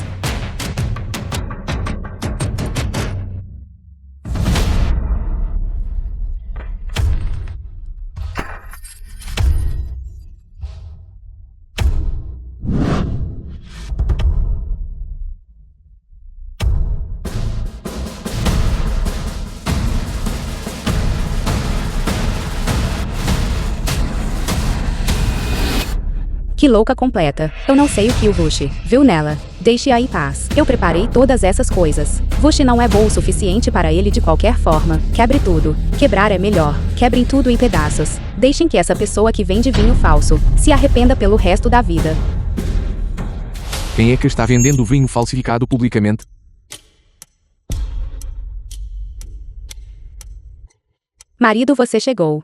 Que louca completa. Eu não sei o que o Wuxi viu nela. Deixe-a em paz. Eu preparei todas essas coisas. Wuxi não é bom o suficiente para ele de qualquer forma. Quebre tudo. Quebrar é melhor. Quebrem tudo em pedaços. Deixem que essa pessoa que vende vinho falso se arrependa pelo resto da vida. Quem é que está vendendo vinho falsificado publicamente? Marido, você chegou.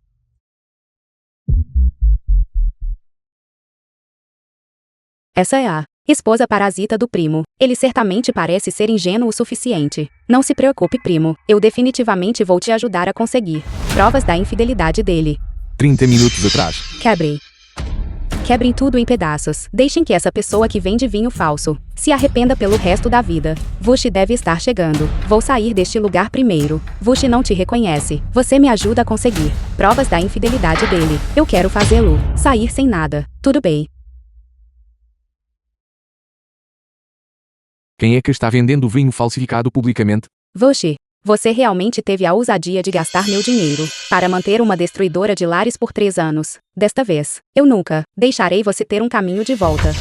Essa é a esposa parasita do primo. Ele certamente parece ser ingênuo o suficiente. Não se preocupe, primo. Eu definitivamente vou te ajudar a conseguir provas da infidelidade dele. 30 minutos atrás. Quebrem tudo em pedaços. Deixem que essa pessoa que vende vinho falso se arrependa pelo resto da vida. Wuxi deve estar chegando. Vou sair deste lugar primeiro. Wuxi não te reconhece. Você me ajuda a conseguir provas da infidelidade dele. Eu quero fazê-lo sair sem nada. Tudo bem. Quem é que está vendendo vinho falsificado publicamente? Wuxi, você realmente teve a ousadia de gastar meu dinheiro para manter uma destruidora de lares por 3 anos. Desta vez, eu nunca deixarei você ter um caminho de volta.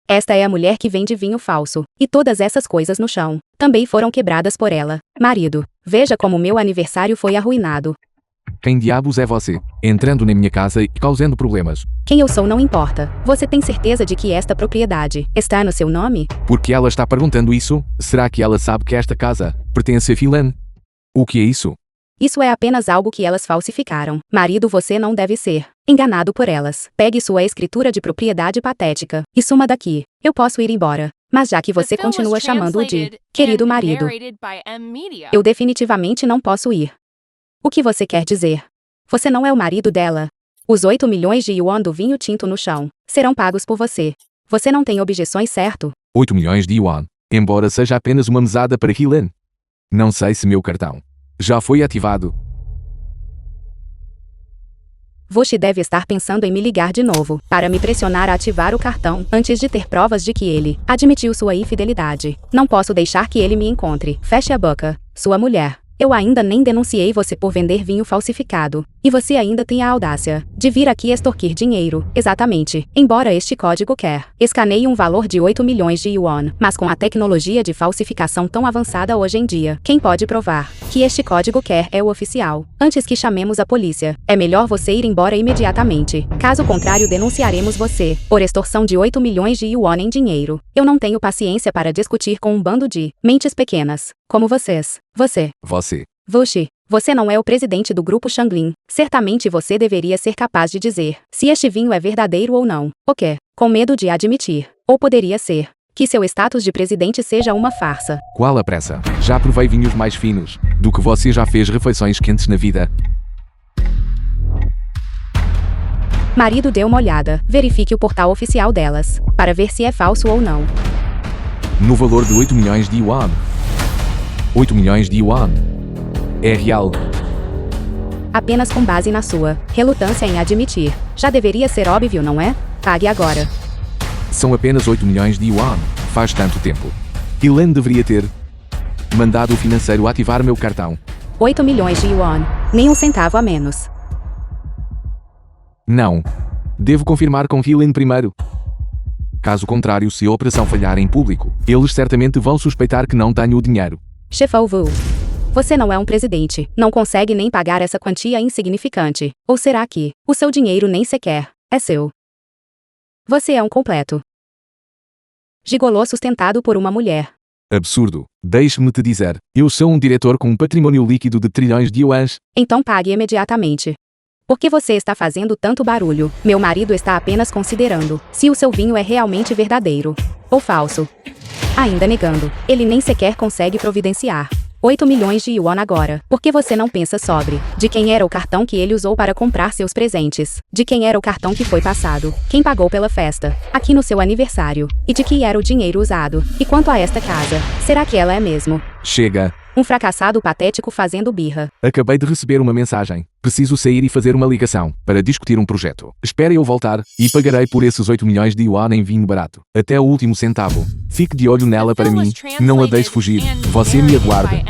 Esta é a mulher que vende vinho falso. E todas essas coisas no chão também foram quebradas por ela. Marido, veja como meu aniversário foi arruinado. Quem diabos é você? Entrando na minha casa e causando problemas. Quem eu sou não importa. Você tem certeza de que esta propriedade está no seu nome? Por que ela está perguntando isso? Será que ela sabe que esta casa pertence a Filan? O que é isso? Isso é apenas algo que elas falsificaram. Marido, você não deve ser enganado por elas. Pegue sua escritura de propriedade patética e suma daqui. Eu posso ir embora. Mas já que The você film was continua chamando-o de translated querido and marido, narrated by M Media. eu definitivamente não posso ir. O que você quer dizer? Você não é o marido dela. Os 8 milhões de yuan do vinho tinto no chão serão pagos por você. Você não tem objeções, certo? 8 milhões de yuan, embora seja apenas uma mesada para Hylan. Não sei se meu cartão já foi ativado. Você deve estar pensando em me ligar de novo, para me pressionar a ativar o cartão, antes de ter provas de que ele admitiu sua infidelidade. Não posso deixar que ele me encontre. Feche a boca, sua mulher. Eu ainda nem denunciei você por vender vinho falsificado. E você ainda tem a audácia de vir aqui extorquir dinheiro. Exatamente. Embora este código quer escaneie um valor de 8 milhões de yuan. Mas com a tecnologia de falsificação tão avançada hoje em dia, quem pode provar que este código quer é o oficial? Antes que chamemos a polícia, é melhor você ir embora imediatamente. Caso contrário, denunciaremos você por extorsão de 8 milhões de yuan em dinheiro. Eu não tenho paciência para discutir com um bando de mentes pequenas como vocês. Você. Wuxi, você não é o presidente do grupo Shanglin. Certamente você deveria ser capaz de dizer se este vinho é verdadeiro ou não. O quê? Com medo de admitir. Ou poderia ser que seu status de presidente seja uma farsa. Qual a pressa? Já provei vinhos mais finos do que você já fez refeições quentes na vida. Marido, dê uma olhada. Verifique o portal oficial delas, para ver se é falso ou não. No valor de 8 milhões de yuan. 8 milhões de yuan. É real. Apenas com base na sua relutância em admitir. Já deveria ser óbvio, não é? Pague agora. São apenas 8 milhões de yuan. Faz tanto tempo. Hylan deveria ter mandado o financeiro ativar meu cartão. 8 milhões de yuan. Nem um centavo a menos. Não. Devo confirmar com Hylan primeiro. Caso contrário, se a operação falhar em público, eles certamente vão suspeitar que não tenho o dinheiro. Chefão Wu. Você não é um presidente, não consegue nem pagar essa quantia insignificante. Ou será que o seu dinheiro nem sequer é seu? Você é um completo gigolô sustentado por uma mulher. Absurdo. Deixe-me te dizer, eu sou um diretor com um patrimônio líquido de trilhões de yuans. Então pague imediatamente. Por que você está fazendo tanto barulho? Meu marido está apenas considerando se o seu vinho é realmente verdadeiro ou falso. Ainda negando, ele nem sequer consegue providenciar 8 milhões de yuan agora. Por que você não pensa sobre de quem era o cartão que ele usou para comprar seus presentes? De quem era o cartão que foi passado? Quem pagou pela festa? Aqui no seu aniversário? E de que era o dinheiro usado? E quanto a esta casa? Será que ela é mesmo? Chega. Um fracassado patético fazendo birra. Acabei de receber uma mensagem. Preciso sair e fazer uma ligação para discutir um projeto. Espere eu voltar e pagarei por esses 8 milhões de yuan em vinho barato. Até o último centavo. Fique de olho nela para mim. Não a deixe fugir. Você me aguarda.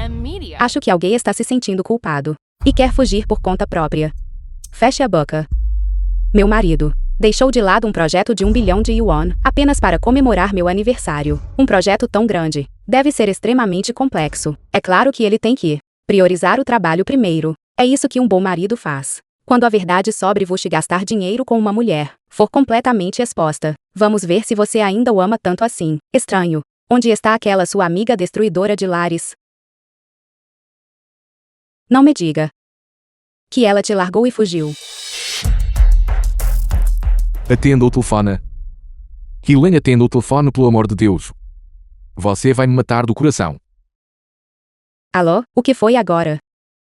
Acho que alguém está se sentindo culpado e quer fugir por conta própria. Feche a boca. Meu marido deixou de lado um projeto de 1 bilhão de yuan apenas para comemorar meu aniversário. Um projeto tão grande deve ser extremamente complexo. É claro que ele tem que priorizar o trabalho primeiro. É isso que um bom marido faz. Quando a verdade sobre você gastar dinheiro com uma mulher for completamente exposta, vamos ver se você ainda o ama tanto assim. Estranho. Onde está aquela sua amiga destruidora de lares? Não me diga que ela te largou e fugiu. Atenda o telefone. Hylan, atenda o telefone, pelo amor de Deus. Você vai me matar do coração. Alô? O que foi agora?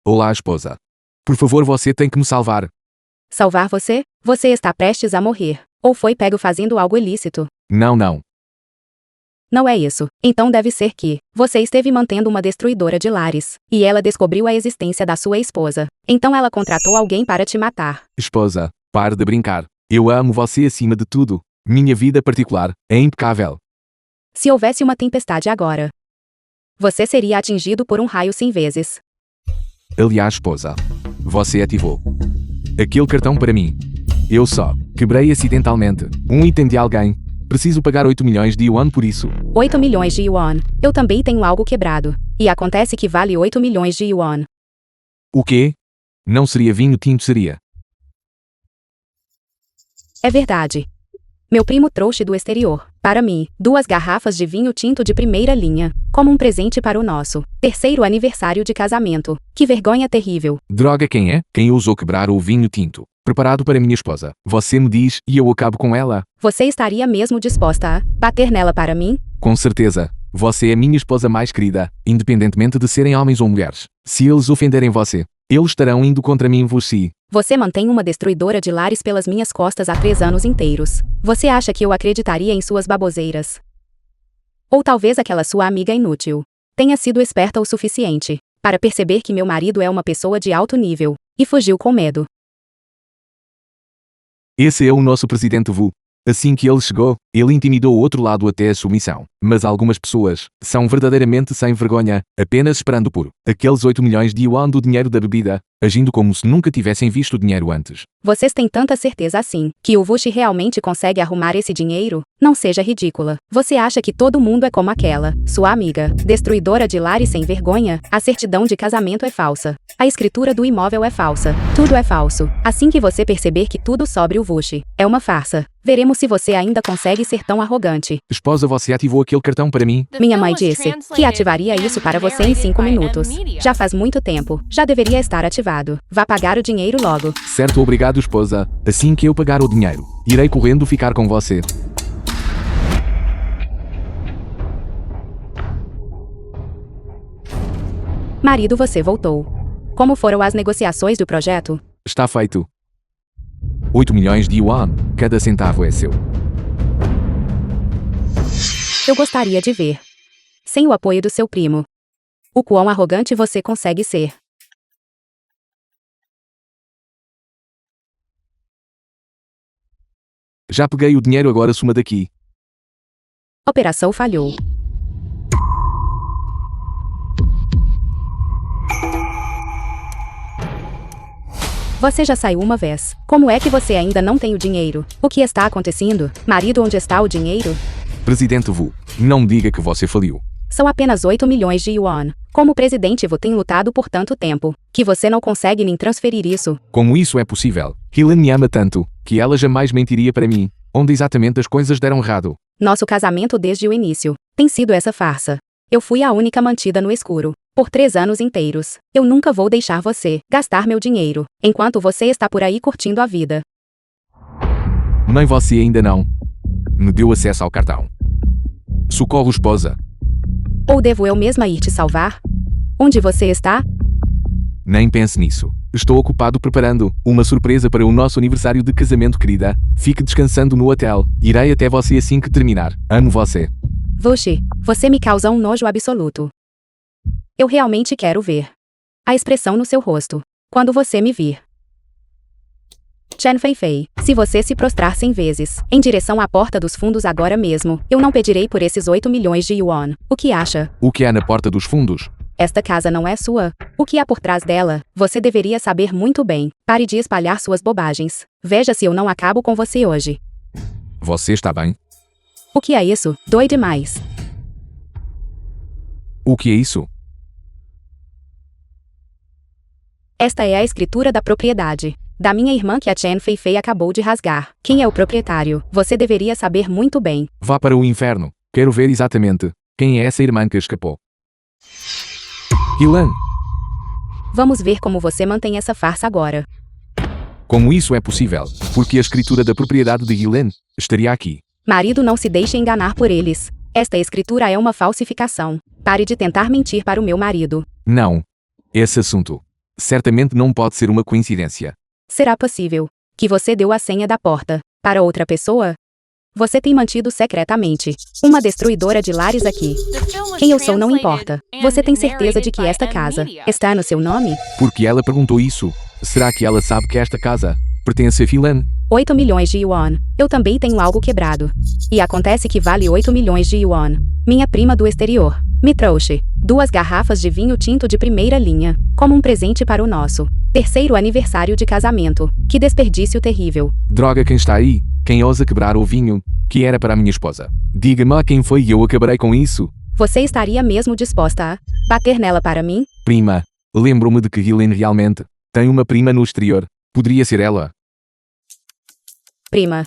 Olá, esposa. Por favor, você tem que me salvar. Salvar você? Você está prestes a morrer. Ou foi pego fazendo algo ilícito? Não. Não é isso. Então deve ser que você esteve mantendo uma destruidora de lares, e ela descobriu a existência da sua esposa. Então ela contratou alguém para te matar. Esposa, pare de brincar. Eu amo você acima de tudo. Minha vida particular é impecável. Se houvesse uma tempestade agora, você seria atingido por um raio 100 vezes. Aliás, esposa, você ativou aquele cartão para mim. Eu só quebrei acidentalmente um item de alguém. Preciso pagar 8 milhões de yuan por isso. 8 milhões de yuan. Eu também tenho algo quebrado. E acontece que vale 8 milhões de yuan. O quê? Não seria vinho tinto, seria? É verdade. Meu primo trouxe do exterior, para mim, 2 garrafas de vinho tinto de primeira linha, como um presente para o nosso terceiro aniversário de casamento. Que vergonha terrível. Droga, quem é? Quem ousou quebrar o vinho tinto? Preparado para minha esposa. Você me diz e eu acabo com ela? Você estaria mesmo disposta a bater nela para mim? Com certeza. Você é minha esposa mais querida, independentemente de serem homens ou mulheres. Se eles ofenderem você, eles estarão indo contra mim você. Você mantém uma destruidora de lares pelas minhas costas há 3 anos inteiros. Você acha que eu acreditaria em suas baboseiras? Ou talvez aquela sua amiga inútil tenha sido esperta o suficiente para perceber que meu marido é uma pessoa de alto nível e fugiu com medo. Esse é o nosso presidente Vu. Assim que ele chegou, ele intimidou o outro lado até a submissão. Mas algumas pessoas são verdadeiramente sem vergonha, apenas esperando por aqueles 8 milhões de yuan do dinheiro da bebida, agindo como se nunca tivessem visto o dinheiro antes. Vocês têm tanta certeza assim que o Vushi realmente consegue arrumar esse dinheiro? Não seja ridícula. Você acha que todo mundo é como aquela sua amiga, destruidora de lares sem vergonha? A certidão de casamento é falsa. A escritura do imóvel é falsa. Tudo é falso. Assim que você perceber que tudo sobre o Vushi é uma farsa, veremos se você ainda consegue ser tão arrogante. Esposa, você ativou aquele cartão para mim? Minha mãe disse que ativaria isso para você em 5 minutos. Já faz muito tempo. Já deveria estar ativado. Vá pagar o dinheiro logo. Certo, obrigado, esposa. Assim que eu pagar o dinheiro, irei correndo ficar com você. Marido, você voltou. Como foram as negociações do projeto? Está feito. 8 milhões de yuan. Cada centavo é seu. Eu gostaria de ver. Sem o apoio do seu primo. O quão arrogante você consegue ser. Já peguei o dinheiro, agora suma daqui. Operação falhou. Você já saiu uma vez. Como é que você ainda não tem o dinheiro? O que está acontecendo? Marido, onde está o dinheiro? Presidente Vu, não me diga que você faliu. São apenas 8 milhões de yuan. Como presidente, Vu tem lutado por tanto tempo que você não consegue nem transferir isso. Como isso é possível? Helen me ama tanto que ela jamais mentiria para mim. Onde exatamente as coisas deram errado? Nosso casamento desde o início tem sido essa farsa. Eu fui a única mantida no escuro por 3 anos inteiros. Eu nunca vou deixar você gastar meu dinheiro enquanto você está por aí curtindo a vida. Nem você ainda não me deu acesso ao cartão. Socorro, esposa. Ou devo eu mesma ir te salvar? Onde você está? Nem pense nisso. Estou ocupado preparando uma surpresa para o nosso aniversário de casamento, querida. Fique descansando no hotel. Irei até você assim que terminar. Amo você. Vushi, você me causa um nojo absoluto. Eu realmente quero ver a expressão no seu rosto quando você me vir. Chen Feifei, se você se prostrar 100 vezes em direção à porta dos fundos agora mesmo, eu não pedirei por esses 8 milhões de yuan. O que acha? O que há na porta dos fundos? Esta casa não é sua. O que há por trás dela, você deveria saber muito bem. Pare de espalhar suas bobagens. Veja se eu não acabo com você hoje. Você está bem? O que é isso? Dói demais. O que é isso? Esta é a escritura da propriedade da minha irmã que a Chen Feifei acabou de rasgar. Quem é o proprietário? Você deveria saber muito bem. Vá para o inferno. Quero ver exatamente quem é essa irmã que escapou. Helen, Vamos ver como você mantém essa farsa agora. como isso é possível? Porque a escritura da propriedade de Helen estaria aqui. Marido, não se deixe enganar por eles. Esta escritura é uma falsificação. Pare de tentar mentir para o meu marido. Não. Esse assunto certamente não pode ser uma coincidência. Será possível que você deu a senha da porta para outra pessoa? Você tem mantido secretamente uma destruidora de lares aqui. Quem eu sou não importa. Você tem certeza de que esta casa está no seu nome? Porque ela perguntou isso. Será que ela sabe que esta casa pertence a Helen? 8 milhões de yuan. Eu também tenho algo quebrado. E acontece que vale 8 milhões de yuan. Minha prima do exterior me trouxe 2 garrafas de vinho tinto de primeira linha, como um presente para o nosso terceiro aniversário de casamento. Que desperdício terrível. Droga, quem está aí? Quem ousa quebrar o vinho que era para a minha esposa? Diga-me a quem foi e eu acabarei com isso. Você estaria mesmo disposta a bater nela para mim? Prima, lembro-me de que Helen realmente tem uma prima no exterior. Poderia ser ela. Prima.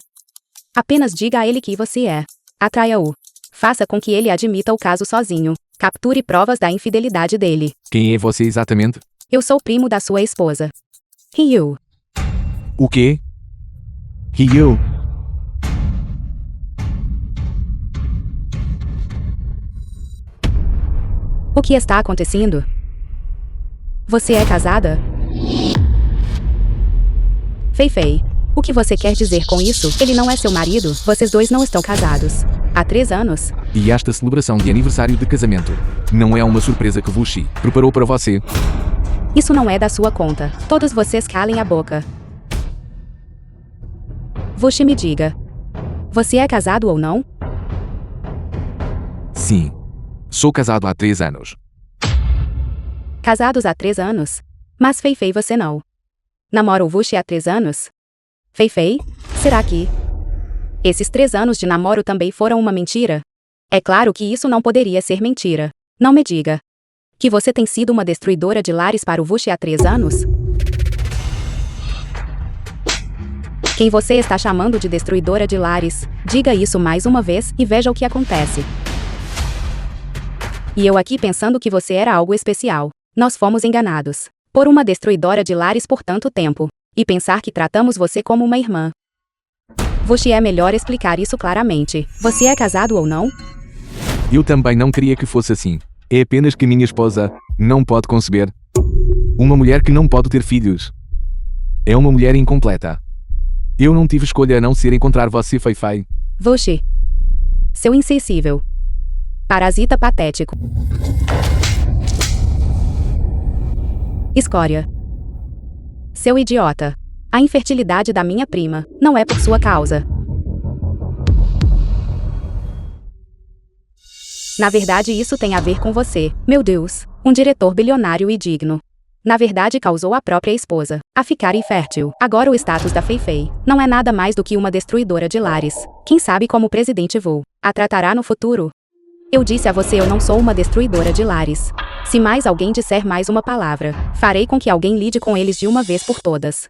Apenas diga a ele que você é. Atraia-o. Faça com que ele admita o caso sozinho. Capture provas da infidelidade dele. Quem é você exatamente? Eu sou primo da sua esposa. Ryu. O quê? Ryu? O que está acontecendo? Você é casada? Fei. O que você quer dizer com isso? Ele não é seu marido, vocês dois não estão casados. Há 3 anos. E esta celebração de aniversário de casamento não é uma surpresa que Vushi preparou para você? Isso não é da sua conta. Todos vocês calem a boca. Vushi, me diga. Você é casado ou não? Sim. Sou casado há 3 anos. Casados há 3 anos? Mas Fei, você não. Namora o Vushi há 3 anos? Fei? Será que esses 3 anos de namoro também foram uma mentira? É claro que isso não poderia ser mentira. Não me diga que você tem sido uma destruidora de lares para o Vushi há 3 anos? Quem você está chamando de destruidora de lares? Diga isso mais uma vez e veja o que acontece. E eu aqui pensando que você era algo especial. Nós fomos enganados por uma destruidora de lares por tanto tempo. E pensar que tratamos você como uma irmã. Vushi, é melhor explicar isso claramente. Você é casado ou não? Eu também não queria que fosse assim. É apenas que minha esposa não pode conceber. Uma mulher que não pode ter filhos. É uma mulher incompleta. Eu não tive escolha a não ser encontrar você, Fei. Vushi. Seu insensível. Parasita patético. Escória. Seu idiota. A infertilidade da minha prima não é por sua causa. Na verdade, isso tem a ver com você, meu Deus, um diretor bilionário e digno. Na verdade, causou a própria esposa a ficar infértil. Agora o status da Fei não é nada mais do que uma destruidora de lares. Quem sabe como o presidente Wu a tratará no futuro? Eu disse a você, eu não sou uma destruidora de lares. Se mais alguém disser mais uma palavra, farei com que alguém lide com eles de uma vez por todas.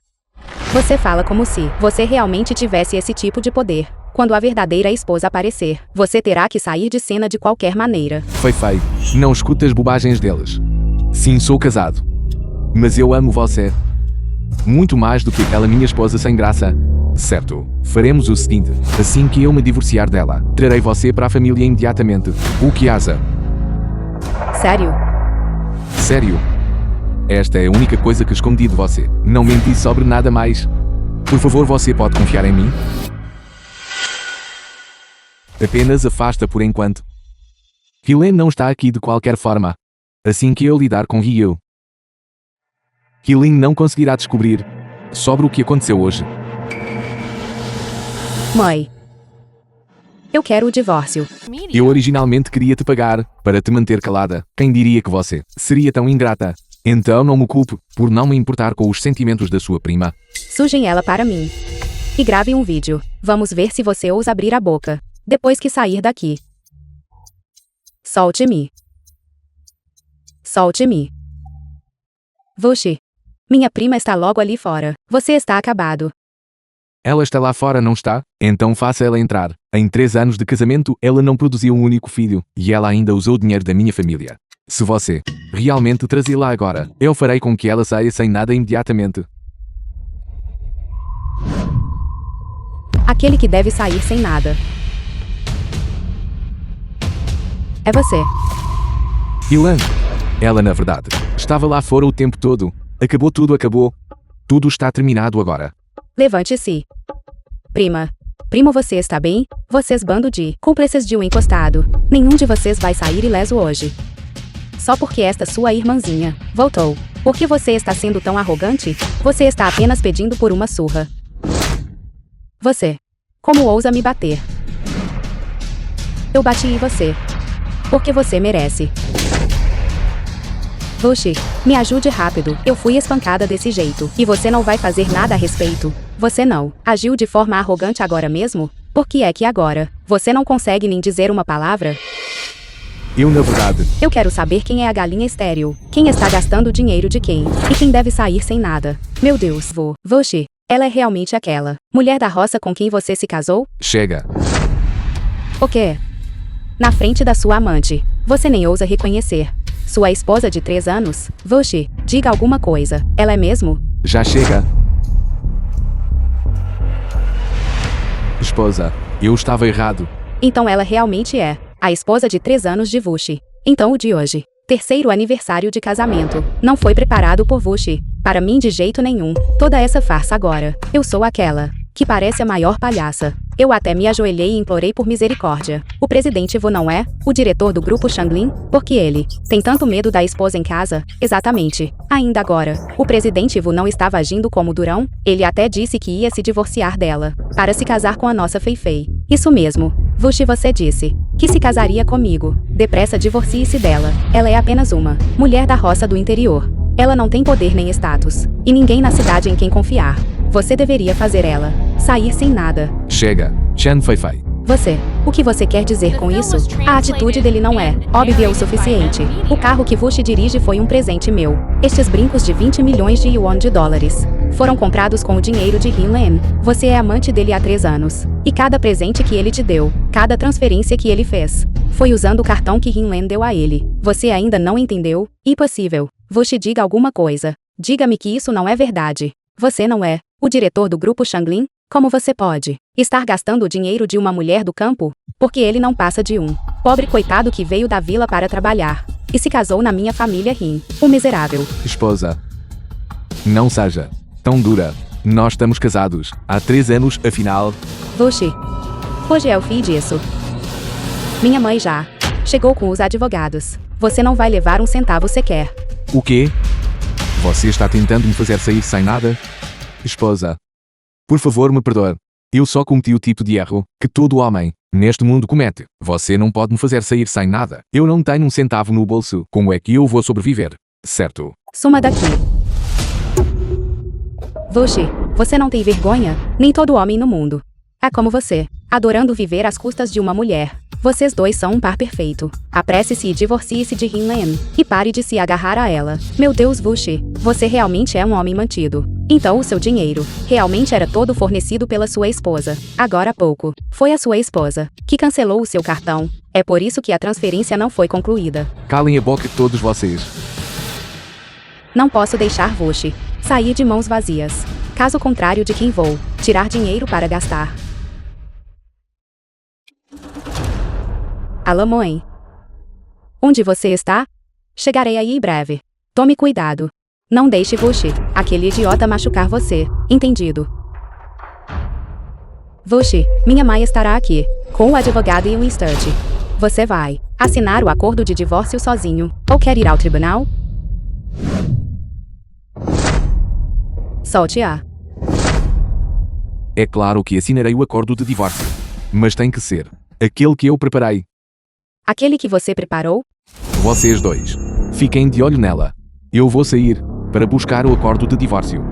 Você fala como se você realmente tivesse esse tipo de poder. Quando a verdadeira esposa aparecer, você terá que sair de cena de qualquer maneira. Fei, não escuta as bobagens deles. Sim, sou casado. Mas eu amo você. Muito mais do que aquela minha esposa sem graça. Certo. Faremos o seguinte. Assim que eu me divorciar dela, trarei você para a família imediatamente. O que acha? Sério? Sério? Esta é a única coisa que escondi de você. Não menti sobre nada mais. Por favor, você pode confiar em mim? Apenas afasta por enquanto. Hylen não está aqui de qualquer forma. Assim que eu lidar com Ryu, Hylen não conseguirá descobrir sobre o que aconteceu hoje. Mãe. Eu quero o divórcio. Eu originalmente queria te pagar para te manter calada. Quem diria que você seria tão ingrata? Então não me culpe por não me importar com os sentimentos da sua prima. Sujem ela para mim. E grave um vídeo. Vamos ver se você ousa abrir a boca depois que sair daqui. Solte-me. Solte-me. Vushi. Minha prima está logo ali fora. Você está acabado. Ela está lá fora, não está? Então faça ela entrar. Em 3 anos de casamento, ela não produziu um único filho, e ela ainda usou o dinheiro da minha família. Se você realmente trazê-la agora, eu farei com que ela saia sem nada imediatamente. Aquele que deve sair sem nada. É você. Hylen. Ela, na verdade, estava lá fora o tempo todo. Acabou tudo, acabou. Tudo está terminado agora. Levante-se. Prima. Primo, você está bem? Vocês bando de cúmplices de um encostado. Nenhum de vocês vai sair ileso hoje. Só porque esta sua irmãzinha voltou. Por que você está sendo tão arrogante? Você está apenas pedindo por uma surra. Você. Como ousa me bater? Eu bati em você. Porque você merece. Vushi, me ajude rápido. Eu fui espancada desse jeito. E você não vai fazer nada a respeito. Você não agiu de forma arrogante agora mesmo? Por que é que agora você não consegue nem dizer uma palavra? Eu, na verdade... Eu quero saber quem é a galinha estéril. Quem está gastando o dinheiro de quem? E quem deve sair sem nada? Meu Deus, Vushi, ela é realmente aquela mulher da roça com quem você se casou? Chega. O quê? Na frente da sua amante. Você nem ousa reconhecer. Sua esposa de 3 anos? Vushi, diga alguma coisa. Ela é mesmo? Já chega. Esposa, eu estava errado. Então ela realmente é a esposa de 3 anos de Vushi. Então o de hoje, terceiro aniversário de casamento, não foi preparado por Vushi. Para mim de jeito nenhum. Toda essa farsa agora. Eu sou aquela que parece a maior palhaça. Eu até me ajoelhei e implorei por misericórdia. O presidente Vu não é o diretor do grupo Shanglin? Porque ele tem tanto medo da esposa em casa? Exatamente. Ainda agora, o presidente Vu não estava agindo como durão? Ele até disse que ia se divorciar dela para se casar com a nossa Fei-Fei. Isso mesmo. Vushi, você disse que se casaria comigo. Depressa divorcie-se dela. Ela é apenas uma mulher da roça do interior. Ela não tem poder nem status. E ninguém na cidade em quem confiar. Você deveria fazer ela sair sem nada. Chega, Chen Fei-Fei. Você. O que você quer dizer com isso? A atitude dele não é óbvia o suficiente. O carro que Vushi dirige foi um presente meu. Estes brincos de 20 milhões de yuan de dólares foram comprados com o dinheiro de Hinlen. Você é amante dele há 3 anos. E cada presente que ele te deu, cada transferência que ele fez, foi usando o cartão que Hinlen deu a ele. Você ainda não entendeu? Impossível. Vushi, diga alguma coisa. Diga-me que isso não é verdade. Você não é o diretor do grupo Shanglin? Como você pode estar gastando o dinheiro de uma mulher do campo? Porque ele não passa de um pobre coitado que veio da vila para trabalhar e se casou na minha família Rin. O miserável. Esposa, não seja tão dura. Nós estamos casados há 3 anos, afinal. Vushi, hoje é o fim disso. Minha mãe já chegou com os advogados. Você não vai levar um centavo sequer. O quê? Você está tentando me fazer sair sem nada? Esposa, por favor, me perdoe. Eu só cometi o tipo de erro que todo homem neste mundo comete. Você não pode me fazer sair sem nada. Eu não tenho um centavo no bolso. Como é que eu vou sobreviver? Certo? Suma daqui. Vushi, você não tem vergonha? Nem todo homem no mundo é como você, adorando viver às custas de uma mulher. Vocês dois são um par perfeito. Apresse-se e divorcie-se de Hinlen. E pare de se agarrar a ela. Meu Deus, Vushi, você realmente é um homem mantido. Então o seu dinheiro realmente era todo fornecido pela sua esposa. Agora há pouco, foi a sua esposa que cancelou o seu cartão. É por isso que a transferência não foi concluída. Calem a boca todos vocês. Não posso deixar Vushi sair de mãos vazias. Caso contrário, de quem vou tirar dinheiro para gastar? Alô, mãe? Onde você está? Chegarei aí em breve. Tome cuidado. Não deixe Vushi, aquele idiota, machucar você. Entendido? Vushi, minha mãe estará aqui, com o advogado e o instante. Você vai assinar o acordo de divórcio sozinho, ou quer ir ao tribunal? Solte-a. É claro que assinarei o acordo de divórcio. Mas tem que ser aquele que eu preparei. Aquele que você preparou? Vocês dois, fiquem de olho nela. Eu vou sair para buscar o acordo de divórcio.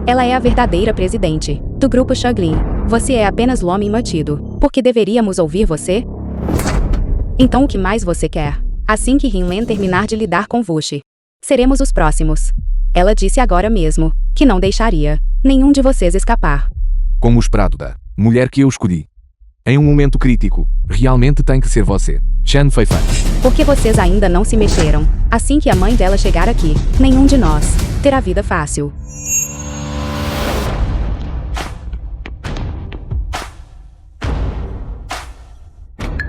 Ela é a verdadeira presidente do grupo Shanglin. Você é apenas homem mantido. Por que deveríamos ouvir você? Então o que mais você quer? Assim que Hinlen terminar de lidar com Vushi, seremos os próximos. Ela disse agora mesmo que não deixaria nenhum de vocês escapar. Como esperado da mulher que eu escolhi. Em um momento crítico, realmente tem que ser você, Chen Fei-Fei. Porque vocês ainda não se mexeram. Assim que a mãe dela chegar aqui, nenhum de nós terá vida fácil.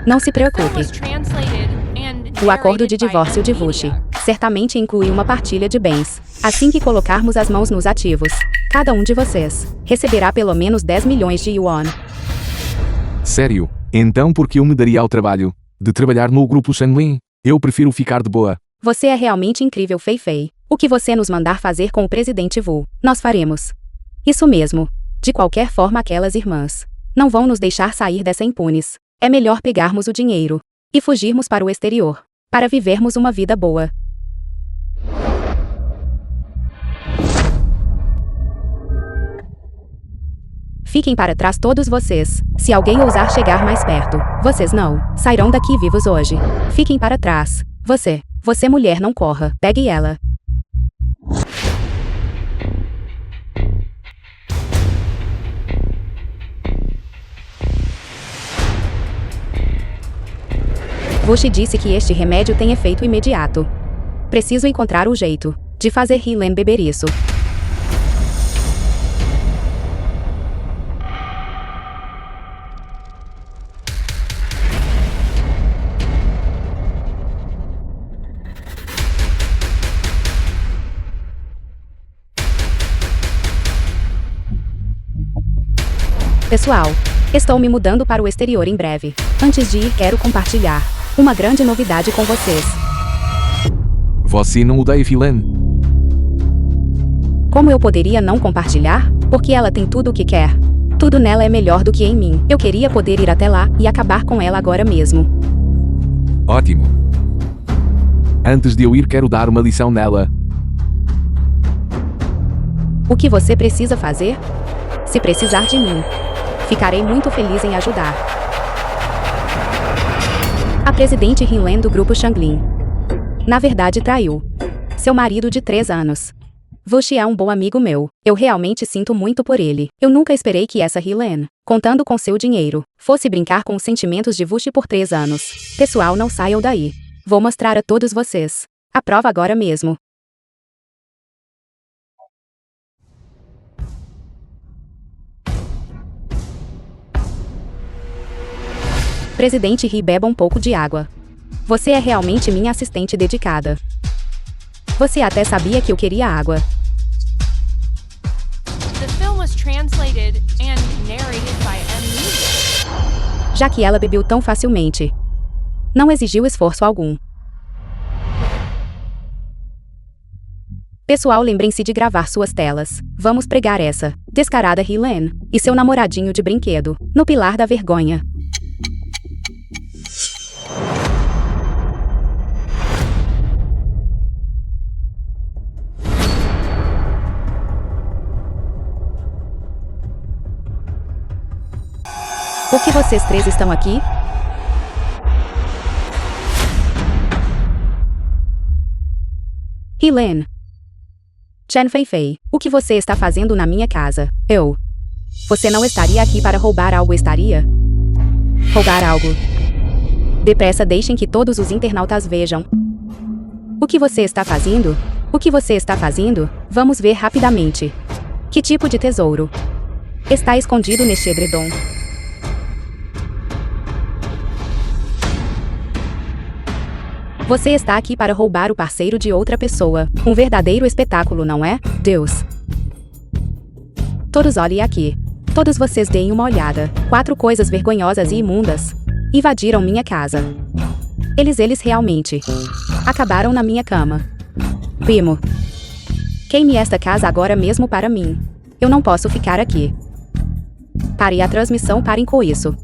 Não se preocupe. O acordo de divórcio de Vushi certamente inclui uma partilha de bens. Assim que colocarmos as mãos nos ativos, cada um de vocês receberá pelo menos 10 milhões de yuan. Sério? Então por que eu me daria ao trabalho de trabalhar no grupo Shanglin? Eu prefiro ficar de boa. Você é realmente incrível, Fei-Fei. O que você nos mandar fazer com o presidente Vu, nós faremos. Isso mesmo. De qualquer forma, aquelas irmãs não vão nos deixar sair dessa impunes. É melhor pegarmos o dinheiro e fugirmos para o exterior, para vivermos uma vida boa. Fiquem para trás todos vocês. Se alguém ousar chegar mais perto, vocês não sairão daqui vivos hoje. Fiquem para trás. Você mulher, não corra. Pegue ela. Vushi disse que este remédio tem efeito imediato. Preciso encontrar o jeito de fazer Hylian beber isso. Pessoal, estou me mudando para o exterior em breve. Antes de ir, quero compartilhar uma grande novidade com vocês. Você não odeia Hylian? Como eu poderia não compartilhar? Porque ela tem tudo o que quer. Tudo nela é melhor do que em mim. Eu queria poder ir até lá e acabar com ela agora mesmo. Ótimo. Antes de eu ir, quero dar uma lição nela. O que você precisa fazer? Se precisar de mim, ficarei muito feliz em ajudar. A presidente Hylian do grupo Xianglin. Na verdade traiu seu marido de 3 anos. Vushi é um bom amigo meu. Eu realmente sinto muito por ele. Eu nunca esperei que essa Hylian, contando com seu dinheiro, fosse brincar com os sentimentos de Vushi por 3 anos. Pessoal, não saiam daí. Vou mostrar a todos vocês a prova agora mesmo. Presidente Ri, beba um pouco de água. Você é realmente minha assistente dedicada. Você até sabia que eu queria água. The film was translated and narrated by Amnesia. Já que ela bebeu tão facilmente. Não exigiu esforço algum. Pessoal, lembrem-se de gravar suas telas. Vamos pregar essa descarada Hylian e seu namoradinho de brinquedo no pilar da vergonha. Por que vocês 3 estão aqui? Hylian. Chen Feifei, o que você está fazendo na minha casa? Você não estaria aqui para roubar algo, estaria? Roubar algo? Depressa, deixem que todos os internautas vejam. O que você está fazendo? O que você está fazendo? Vamos ver rapidamente. Que tipo de tesouro está escondido neste edredom? Você está aqui para roubar o parceiro de outra pessoa. Um verdadeiro espetáculo, não é? Deus. Todos olhem aqui. Todos vocês deem uma olhada. 4 coisas vergonhosas e imundas invadiram minha casa. Eles realmente acabaram na minha cama. Primo, queime esta casa agora mesmo para mim. Eu não posso ficar aqui. Pare a transmissão, parem com isso.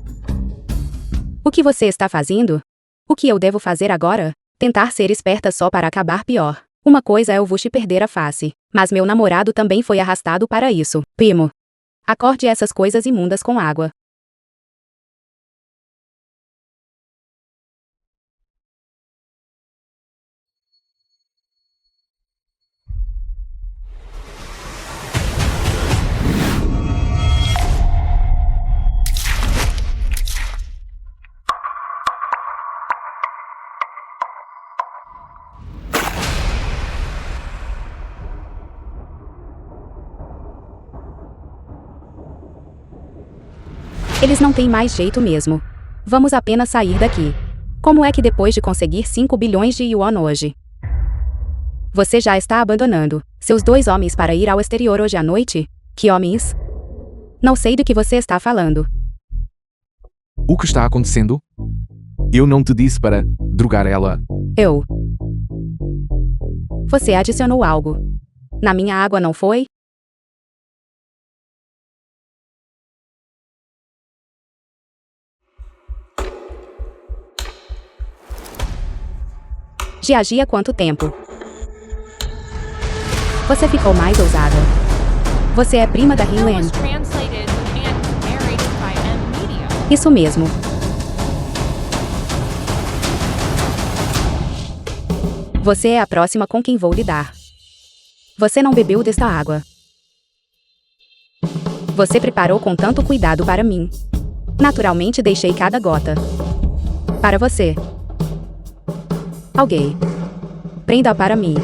O que você está fazendo? O que eu devo fazer agora? Tentar ser esperta só para acabar pior. Uma coisa é o Vushi perder a face, mas meu namorado também foi arrastado para isso. Primo, acorde essas coisas imundas com água. Eles não têm mais jeito mesmo. Vamos apenas sair daqui. Como é que depois de conseguir 5 bilhões de yuan hoje, você já está abandonando seus 2 homens para ir ao exterior hoje à noite? Que homens? Não sei do que você está falando. O que está acontecendo? Eu não te disse para drogar ela. Você adicionou algo na minha água, não foi? De agir há quanto tempo? Você ficou mais ousada. Você é prima da The film Hylian. was translated and narrated by Amnesia. Isso mesmo. Você é a próxima com quem vou lidar. Você não bebeu desta água. Você preparou com tanto cuidado para mim. Naturalmente deixei cada gota para você. Alguém. Prenda para mim.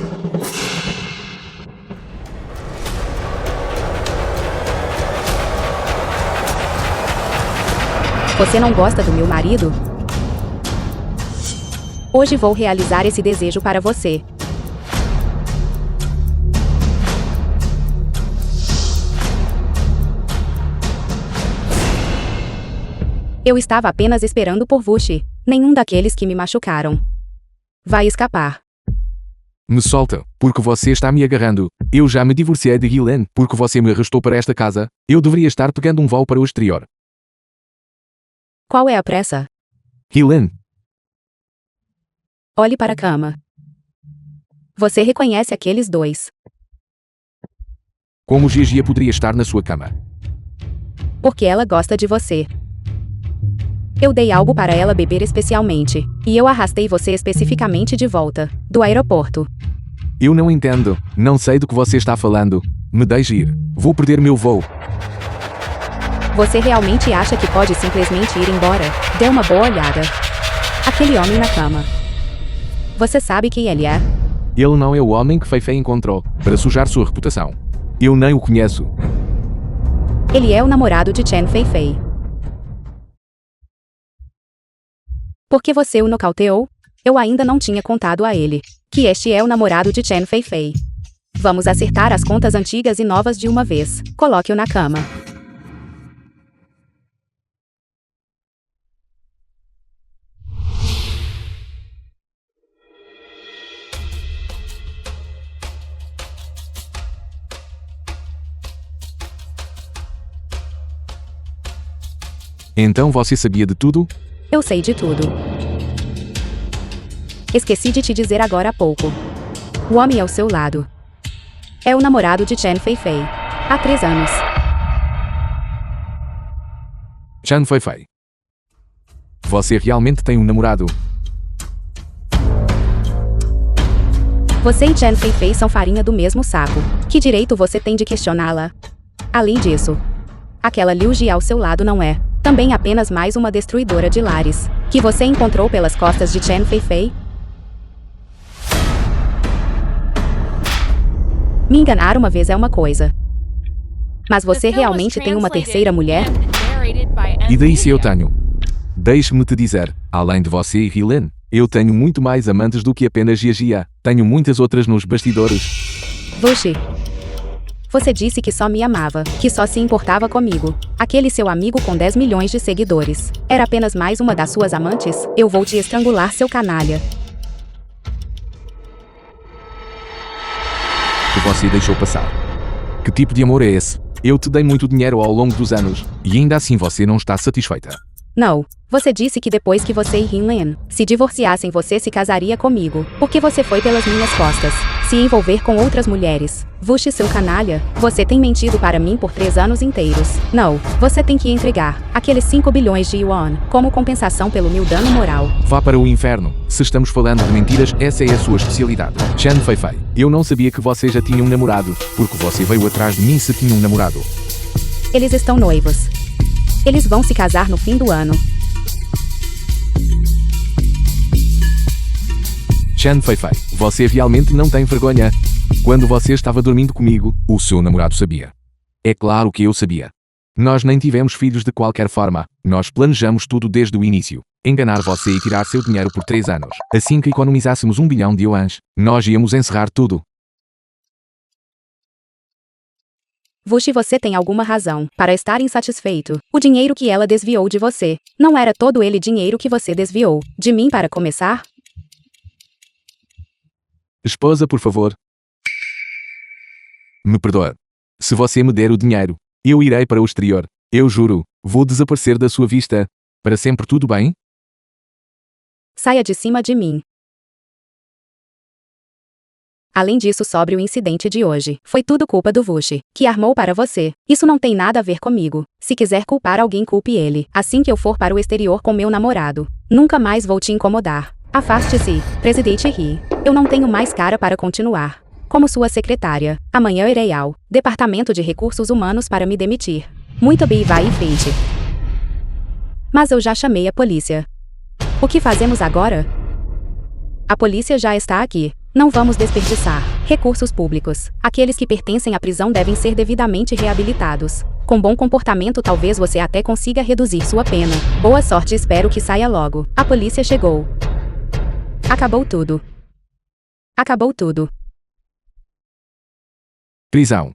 Você não gosta do meu marido? Hoje vou realizar esse desejo para você. Eu estava apenas esperando por Vushi, nenhum daqueles que me machucaram. Vai escapar. Me solta, porque você está me agarrando. Eu já me divorciei de Ghislaine, porque você me arrastou para esta casa. Eu deveria estar pegando um voo para o exterior. Qual é a pressa? Ghislaine, Olhe para a cama. Você reconhece aqueles dois. como Gigia poderia estar na sua cama? Porque ela gosta de você. Eu dei algo para ela beber especialmente, e eu arrastei você especificamente de volta, do aeroporto. Eu não entendo. Não sei do que você está falando. Me deixe ir. Vou perder meu voo. Você realmente acha que pode simplesmente ir embora? Dê uma boa olhada. Aquele homem na cama. Você sabe quem ele é? Ele não é o homem que Fei Fei encontrou para sujar sua reputação. Eu nem o conheço. Ele é o namorado de Chen Fei Fei. Por que você o nocauteou? Eu ainda não tinha contado a ele que este é o namorado de Chen Fei Fei. Vamos acertar as contas antigas e novas de uma vez. Coloque-o na cama. Então você sabia de tudo? Eu sei de tudo. Esqueci de te dizer agora há pouco. O homem ao seu lado é o namorado de Chen Fei Fei. Há 3 anos. Chen Fei Fei. Você realmente tem um namorado? Você e Chen Fei Fei são farinha do mesmo saco. Que direito você tem de questioná-la? Além disso, aquela Liu Ji ao seu lado não é também apenas mais uma destruidora de lares que você encontrou pelas costas de Chen Fei Fei? Me enganar uma vez é uma coisa. Mas você realmente tem uma terceira mulher? E daí se eu tenho? Deixe-me te dizer, além de você e Ghislaine, eu tenho muito mais amantes do que apenas Gigia. Tenho muitas outras nos bastidores. Vushi. Você disse que só me amava, que só se importava comigo. Aquele seu amigo com 10 milhões de seguidores era apenas mais uma das suas amantes? Eu vou te estrangular, seu canalha. Que você deixou passar. Que tipo de amor é esse? Eu te dei muito dinheiro ao longo dos anos, e ainda assim você não está satisfeita. Não. Você disse que depois que você e Hinlen se divorciassem você se casaria comigo, porque você foi pelas minhas costas se envolver com outras mulheres. Vushi, seu canalha, você tem mentido para mim por 3 anos inteiros. Não, você tem que entregar aqueles 5 bilhões de yuan como compensação pelo meu dano moral. Vá para o inferno. Se estamos falando de mentiras, essa é a sua especialidade. Chen Fei Fei, eu não sabia que você já tinha um namorado, porque você veio atrás de mim se tinha um namorado. Eles estão noivos. Eles vão se casar no fim do ano. Chen Fei Fei, você realmente não tem vergonha? Quando você estava dormindo comigo, o seu namorado sabia. É claro que eu sabia. Nós nem tivemos filhos de qualquer forma. Nós planejamos tudo desde o início. Enganar você e tirar seu dinheiro por 3 anos. Assim que economizássemos 1 bilhão de yuans, nós íamos encerrar tudo. Vushi, você tem alguma razão para estar insatisfeito. O dinheiro que ela desviou de você não era todo ele dinheiro que você desviou de mim para começar? Esposa, por favor. Me perdoa. Se você me der o dinheiro, eu irei para o exterior. Eu juro, vou desaparecer da sua vista. Para sempre, tudo bem? Saia de cima de mim. Além disso, sobre o incidente de hoje, foi tudo culpa do Vushi, que armou para você. Isso não tem nada a ver comigo. Se quiser culpar alguém, culpe ele. Assim que eu for para o exterior com meu namorado, nunca mais vou te incomodar. Afaste-se, presidente Ri. Eu não tenho mais cara para continuar como sua secretária. Amanhã irei ao Departamento de Recursos Humanos para me demitir. Muito bem, vai em frente. Mas eu já chamei a polícia. O que fazemos agora? A polícia já está aqui. Não vamos desperdiçar recursos públicos. Aqueles que pertencem à prisão devem ser devidamente reabilitados. Com bom comportamento, talvez você até consiga reduzir sua pena. Boa sorte, espero que saia logo. A polícia chegou. Acabou tudo. Acabou tudo. Prisão.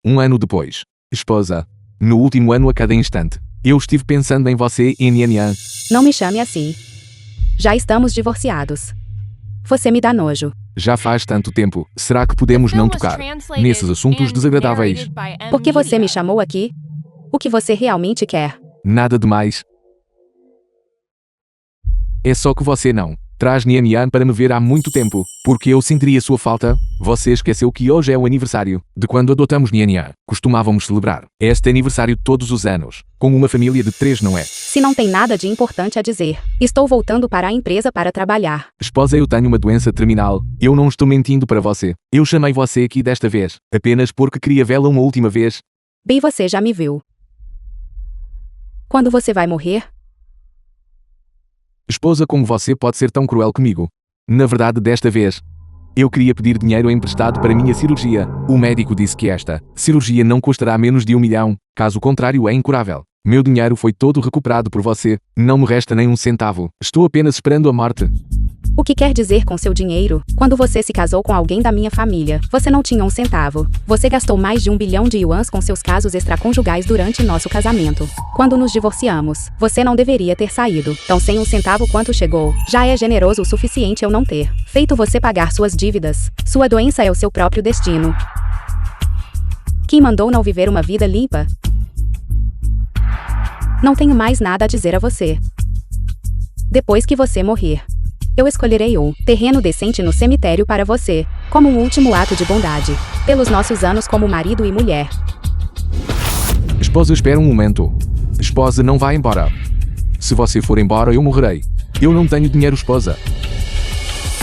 1 ano depois. Esposa. No último ano, a cada instante, eu estive pensando em você, NNA. Não me chame assim. Já estamos divorciados. Você me dá nojo. Já faz tanto tempo. Será que podemos não tocar nesses assuntos desagradáveis? Por que você me chamou aqui? O que você realmente quer? Nada demais. É só que você não traz Nian para me ver há muito tempo, porque eu sentiria sua falta. Você esqueceu que hoje é o aniversário de quando adotamos Nian. Costumávamos celebrar este aniversário todos os anos, como uma família de 3, não é? Se não tem nada de importante a dizer, estou voltando para a empresa para trabalhar. Esposa, eu tenho uma doença terminal. Eu não estou mentindo para você. Eu chamei você aqui desta vez, apenas porque queria vê-la uma última vez. Bem, você já me viu. Quando você vai morrer? Esposa, como você pode ser tão cruel comigo? Na verdade, desta vez, eu queria pedir dinheiro emprestado para minha cirurgia. O médico disse que esta cirurgia não custará menos de 1 milhão, caso contrário é incurável. Meu dinheiro foi todo recuperado por você. Não me resta nem um centavo. Estou apenas esperando a morte. O que quer dizer com seu dinheiro? Quando você se casou com alguém da minha família, você não tinha um centavo. Você gastou mais de 1 bilhão de yuans com seus casos extraconjugais durante nosso casamento. Quando nos divorciamos, você não deveria ter saído. Então, sem um centavo quanto chegou, já é generoso o suficiente eu não ter feito você pagar suas dívidas. Sua doença é o seu próprio destino. Quem mandou não viver uma vida limpa? Não tenho mais nada a dizer a você. Depois que você morrer, eu escolherei um terreno decente no cemitério para você, como um último ato de bondade, pelos nossos anos como marido e mulher. Esposa, espera um momento. Esposa, não vá embora. Se você for embora, eu morrerei. Eu não tenho dinheiro, esposa.